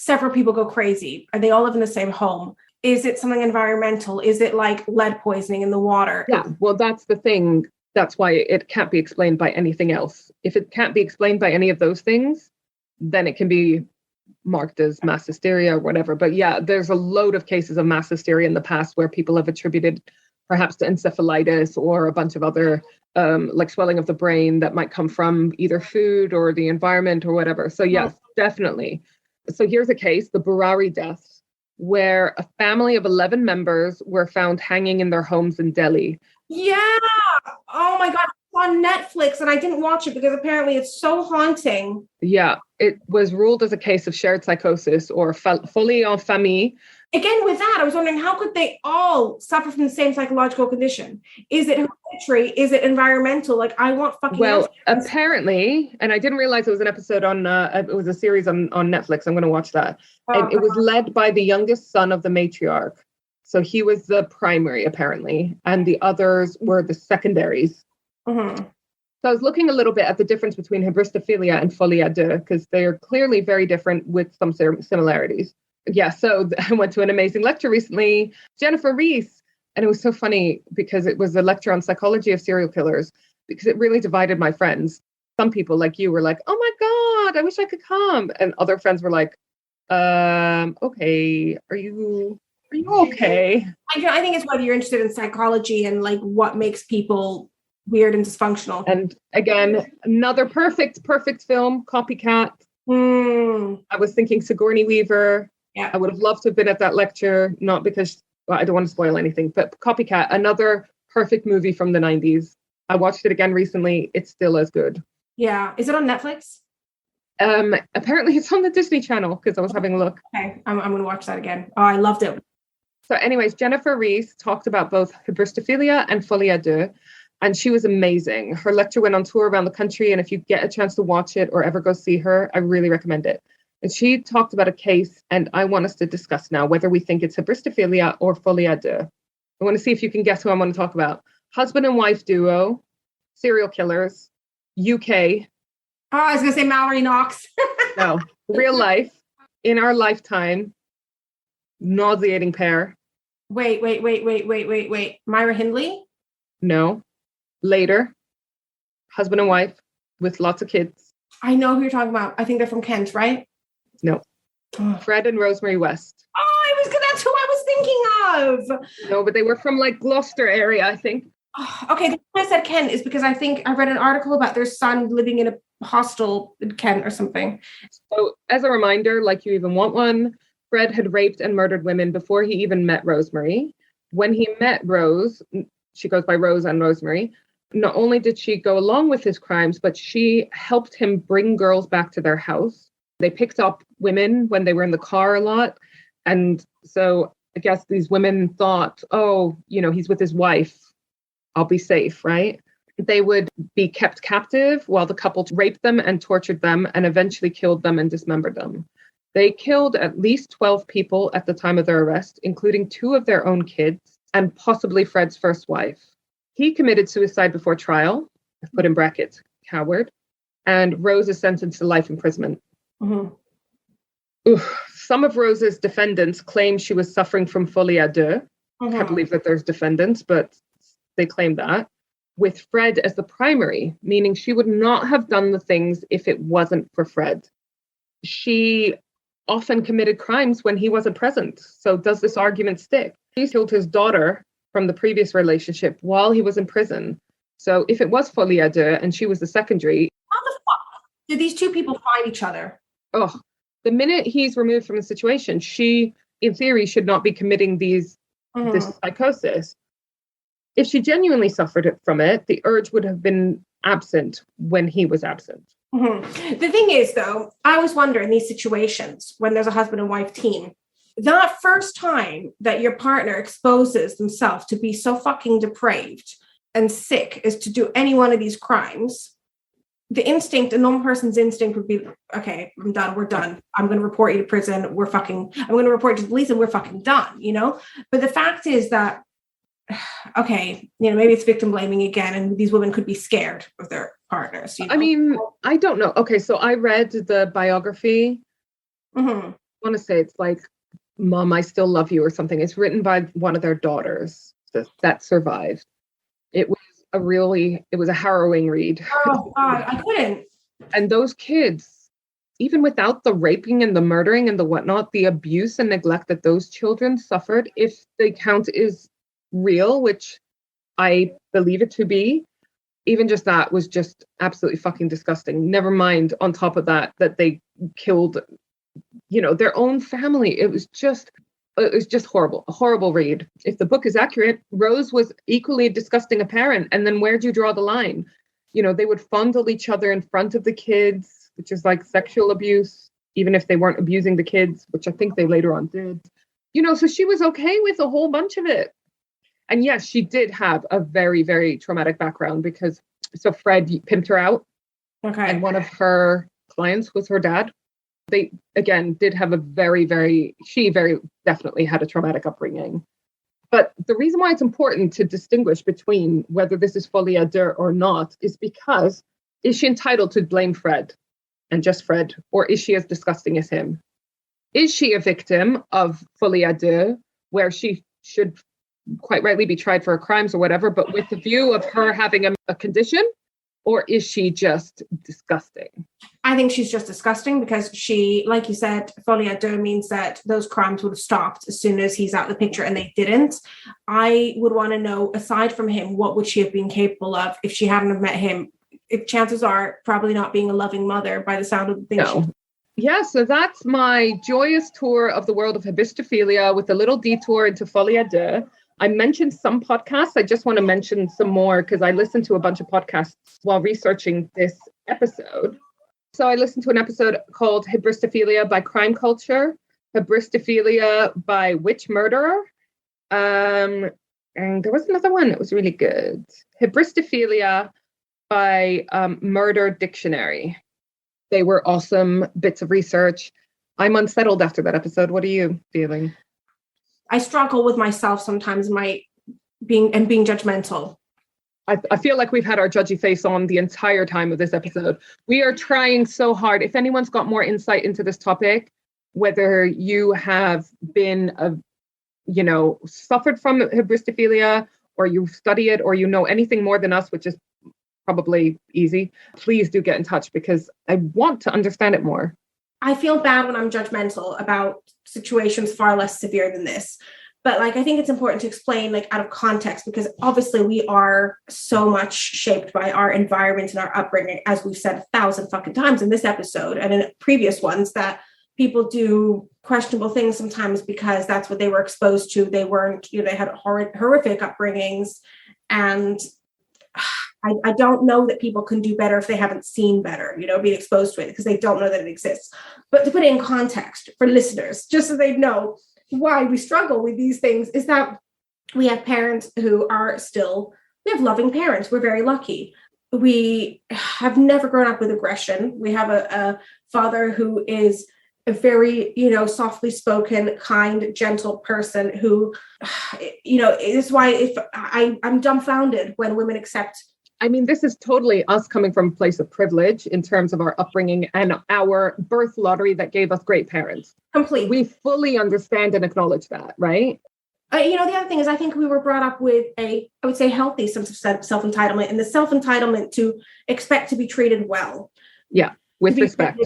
Speaker 2: several people go crazy? Are they all live in the same home? Is it something environmental? Is it like lead poisoning in the water?
Speaker 3: Yeah, well, that's the thing. That's why it can't be explained by anything else. If it can't be explained by any of those things, then it can be marked as mass hysteria or whatever. But yeah, there's a load of cases of mass hysteria in the past where people have attributed perhaps to encephalitis or a bunch of other like swelling of the brain that might come from either food or the environment or whatever. So yes, definitely. So here's a case, the Burari deaths, where a family of 11 members were found hanging in their homes in Delhi.
Speaker 2: Yeah. Oh my God. It's on Netflix and I didn't watch it because apparently it's so haunting.
Speaker 3: Yeah, it was ruled as a case of shared psychosis or folie en famille.
Speaker 2: Again, with that, I was wondering, how could they all suffer from the same psychological condition? Is it hereditary? Is it environmental? Like, I want fucking...
Speaker 3: Well, apparently, and I didn't realize it was an episode on, it was a series on Netflix. I'm going to watch that. And it was led by the youngest son of the matriarch. So he was the primary, apparently. And the others were the secondaries.
Speaker 2: Mm-hmm.
Speaker 3: So I was looking a little bit at the difference between Hybristophilia and folie à deux, because they are clearly very different with some similarities. Yeah, so I went to an amazing lecture recently, Jennifer Reese, and it was so funny because it was a lecture on psychology of serial killers, because it really divided my friends. Some people like you were like, oh my God, I wish I could come. And other friends were like, okay, are you okay?
Speaker 2: I think it's whether you're interested in psychology and like what makes people weird and dysfunctional.
Speaker 3: And again, another perfect film, Copycat. I was thinking Sigourney Weaver.
Speaker 2: Yeah,
Speaker 3: I would have loved to have been at that lecture, not because, well, I don't want to spoil anything, but Copycat, another perfect movie from the 90s. I watched it again recently. It's still as good.
Speaker 2: Yeah. Is it on Netflix?
Speaker 3: Apparently it's on the Disney Channel because I was having a look.
Speaker 2: Okay, I'm going to watch that again. Oh, I loved it.
Speaker 3: So anyways, Jennifer Reese talked about both Hybristophilia and folie à deux, and she was amazing. Her lecture went on tour around the country, and if you get a chance to watch it or ever go see her, I really recommend it. And she talked about a case, and I want us to discuss now whether we think it's Hybristophilia or folie à deux. I want to see if you can guess who I want to talk about. Husband and wife duo, serial killers, UK.
Speaker 2: Oh, I was going to say Mallory Knox.
Speaker 3: No, real life, in our lifetime, nauseating pair.
Speaker 2: Wait. Myra Hindley?
Speaker 3: No. Later, husband and wife with lots of kids.
Speaker 2: I know who you're talking about. I think they're from Kent, right?
Speaker 3: No. Fred and Rosemary West.
Speaker 2: Oh, that's who I was thinking of.
Speaker 3: No, but they were from like Gloucester area, I think.
Speaker 2: Oh, okay, the reason I said Kent is because I think I read an article about their son living in a hostel in Kent or something.
Speaker 3: So as a reminder, like you even want one, Fred had raped and murdered women before he even met Rosemary. When he met Rose, she goes by Rose and Rosemary, not only did she go along with his crimes, but she helped him bring girls back to their house. They picked up women when they were in the car a lot. And so I guess these women thought, oh, he's with his wife. I'll be safe, right? They would be kept captive while the couple raped them and tortured them and eventually killed them and dismembered them. They killed at least 12 people at the time of their arrest, including 2 of their own kids and possibly Fred's first wife. He committed suicide before trial, I've put in brackets, coward, and Rose is sentenced to life imprisonment. Mm-hmm. Some of Rose's defendants claim she was suffering from folie à deux. I can't believe that there's defendants, but they claim that. With Fred as the primary, meaning she would not have done the things if it wasn't for Fred. She often committed crimes when he wasn't present. So does this argument stick? He killed his daughter from the previous relationship while he was in prison. So if it was folie à deux and she was the secondary...
Speaker 2: How the fuck did these 2 people find each other?
Speaker 3: Oh, the minute he's removed from the situation, she, in theory, should not be committing this psychosis. If she genuinely suffered from it, the urge would have been absent when he was absent.
Speaker 2: Mm-hmm. The thing is, though, I always wonder in these situations when there's a husband and wife team, that first time that your partner exposes themselves to be so fucking depraved and sick as to do any one of these crimes, the instinct, a normal person's instinct would be, okay, I'm done. We're done. I'm going to report you to prison. I'm going to report you to the police and we're fucking done, But the fact is that, okay, maybe it's victim blaming again, and these women could be scared of their partners.
Speaker 3: I mean, I don't know. Okay, so I read the biography want to say it's like Mom, I Still Love You or something. It's written by one of their daughters that survived. It was a harrowing read.
Speaker 2: Oh God, I couldn't.
Speaker 3: And those kids, even without the raping and the murdering and the whatnot, the abuse and neglect that those children suffered, if the count is real, which I believe it to be, even just that was just absolutely fucking disgusting. Never mind on top of that they killed, their own family. It was just horrible, a horrible read. If the book is accurate, Rose was equally disgusting a parent. And then where do you draw the line? They would fondle each other in front of the kids, which is like sexual abuse, even if they weren't abusing the kids, which I think they later on did. So she was okay with a whole bunch of it. And yes, she did have a very, very traumatic background because Fred pimped her out.
Speaker 2: Okay.
Speaker 3: And one of her clients was her dad. They, again, did have she very definitely had a traumatic upbringing. But the reason why it's important to distinguish between whether this is folie à deux or not is because, is she entitled to blame Fred and just Fred, or is she as disgusting as him? Is she a victim of folie à deux, where she should quite rightly be tried for her crimes or whatever, but with the view of her having a condition? Or is she just disgusting?
Speaker 2: I think she's just disgusting because she, like you said, folie à deux means that those crimes would have stopped as soon as he's out of the picture, and they didn't. I would want to know, aside from him, what would she have been capable of if she hadn't have met him? If chances are probably not being a loving mother by the sound of the things.
Speaker 3: No. Yeah, so that's my joyous tour of the world of Hybristophilia with a little detour into folie à deux. I mentioned some podcasts. I just want to mention some more because I listened to a bunch of podcasts while researching this episode. So I listened to an episode called Hybristophilia by Crime Culture, Hybristophilia by Witch Murderer, and there was another one that was really good. Hybristophilia by Murder Dictionary. They were awesome bits of research. I'm unsettled after that episode. What are you feeling?
Speaker 2: I struggle with myself sometimes, being judgmental.
Speaker 3: I feel like we've had our judgy face on the entire time of this episode. We are trying so hard. If anyone's got more insight into this topic, whether you have been, suffered from hybristophilia, or you study it, or you know anything more than us, which is probably easy, please do get in touch because I want to understand it more.
Speaker 2: I feel bad when I'm judgmental about situations far less severe than this. But I think it's important to explain out of context, because obviously we are so much shaped by our environment and our upbringing, as we've said 1,000 fucking times in this episode and in previous ones, that people do questionable things sometimes because that's what they were exposed to. They weren't, they had horrific upbringings. And I don't know that people can do better if they haven't seen better, being exposed to it, because they don't know that it exists. But to put it in context for listeners, just so they know why we struggle with these things, is that we have parents who we have loving parents. We're very lucky. We have never grown up with aggression. We have a father who is a very, softly spoken, kind, gentle person who, is why I'm dumbfounded when women accept.
Speaker 3: I mean, this is totally us coming from a place of privilege in terms of our upbringing and our birth lottery that gave us great parents.
Speaker 2: Completely.
Speaker 3: We fully understand and acknowledge that, right?
Speaker 2: The other thing is, I think we were brought up with I would say, healthy sense of self-entitlement, and the self-entitlement to expect to be treated well.
Speaker 3: Yeah, with respect.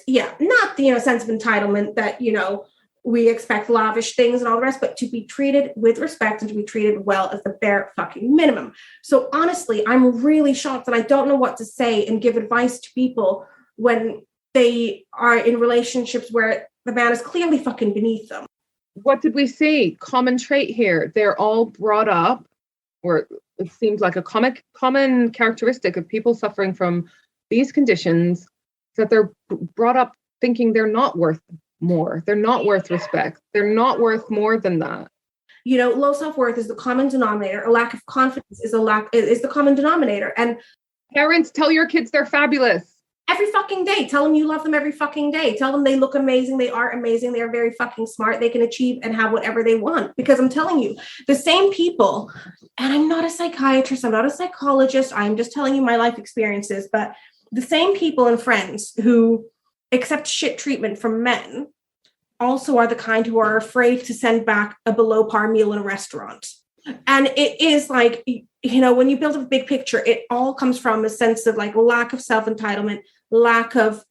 Speaker 2: Yeah, not the sense of entitlement that, we expect lavish things and all the rest, but to be treated with respect and to be treated well is the bare fucking minimum. So honestly, I'm really shocked that I don't know what to say and give advice to people when they are in relationships where the man is clearly fucking beneath them.
Speaker 3: What did we see? Common trait here. They're all brought up, or it seems like a common characteristic of people suffering from these conditions, that they're brought up thinking they're not worth more. They're not worth respect. They're not worth more than that.
Speaker 2: Low self-worth is the common denominator. A lack of confidence is the common denominator. And
Speaker 3: parents, tell your kids they're fabulous.
Speaker 2: Every fucking day. Tell them you love them every fucking day. Tell them they look amazing. They are amazing. They are very fucking smart. They can achieve and have whatever they want. Because I'm telling you, the same people, and I'm not a psychiatrist, I'm not a psychologist, I'm just telling you my life experiences, but the same people and friends who accept shit treatment from men also are the kind who are afraid to send back a below par meal in a restaurant. And it is like, you know, when you build a big picture, it all comes from a sense of like lack of self-entitlement, lack of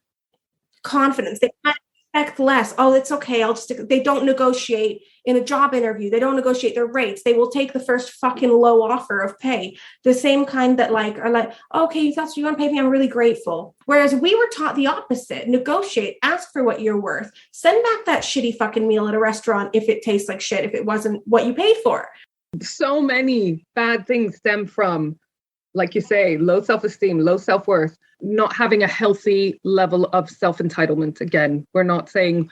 Speaker 2: confidence. They can't expect less. Oh, it's okay. They don't negotiate in a job interview. They don't negotiate their rates. They will take the first fucking low offer of pay. The same kind that like are like, okay, that's what you want to pay me. I'm really grateful. Whereas we were taught the opposite. Negotiate, ask for what you're worth. Send back that shitty fucking meal at a restaurant if it tastes like shit, if it wasn't what you paid for.
Speaker 3: So many bad things stem from, like you say, low self-esteem, low self-worth, not having a healthy level of self-entitlement. Again, we're not saying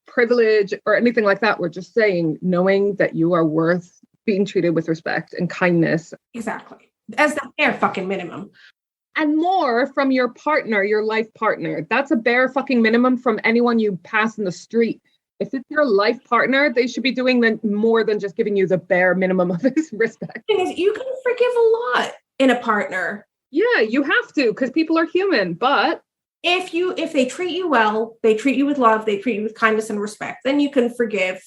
Speaker 3: privilege or anything like that. We're just saying knowing that you are worth being treated with respect and kindness.
Speaker 2: Exactly. As the bare fucking minimum.
Speaker 3: And more from your partner, your life partner. That's a bare fucking minimum from anyone you pass in the street. If it's your life partner, they should be doing more than just giving you the bare minimum of respect.
Speaker 2: The thing is, you can forgive a lot in a partner.
Speaker 3: Yeah, you have to, because people are human. But
Speaker 2: if they treat you well, they treat you with love, they treat you with kindness and respect, then you can forgive.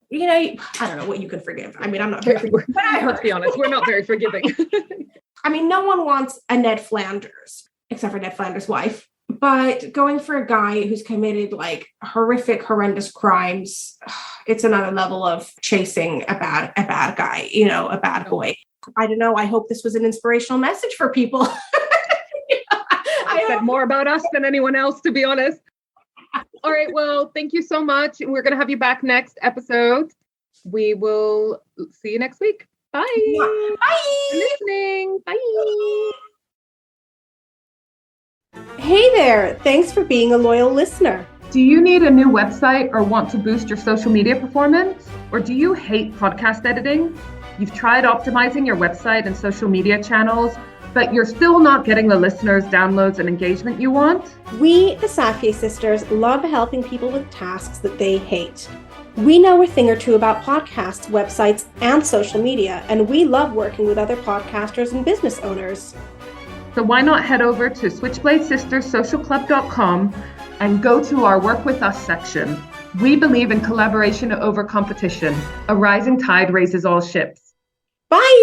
Speaker 2: You know, I don't know what you can forgive. I mean, I'm not very forgiving.
Speaker 3: Let's be honest, we're not very forgiving.
Speaker 2: I mean, no one wants a Ned Flanders, except for Ned Flanders' wife. But going for a guy who's committed like horrific, horrendous crimes, it's another level of chasing a bad guy, you know, a bad boy. I don't know. I hope this was an inspirational message for people.
Speaker 3: I said more about us than anyone else, to be honest. All right. Well, thank you so much. We're going to have you back next episode. We will see you next week. Bye.
Speaker 2: Bye.
Speaker 3: Listening. Bye.
Speaker 2: Hey there. Thanks for being a loyal listener.
Speaker 3: Do you need a new website or want to boost your social media performance? Or do you hate podcast editing? You've tried optimizing your website and social media channels, but you're still not getting the listeners, downloads, and engagement you want?
Speaker 2: We, the Safier sisters, love helping people with tasks that they hate. We know a thing or two about podcasts, websites, and social media, and we love working with other podcasters and business owners.
Speaker 3: So why not head over to switchbladesisterssocialclub.com and go to our Work With Us section. We believe in collaboration over competition. A rising tide raises all ships.
Speaker 2: Bye!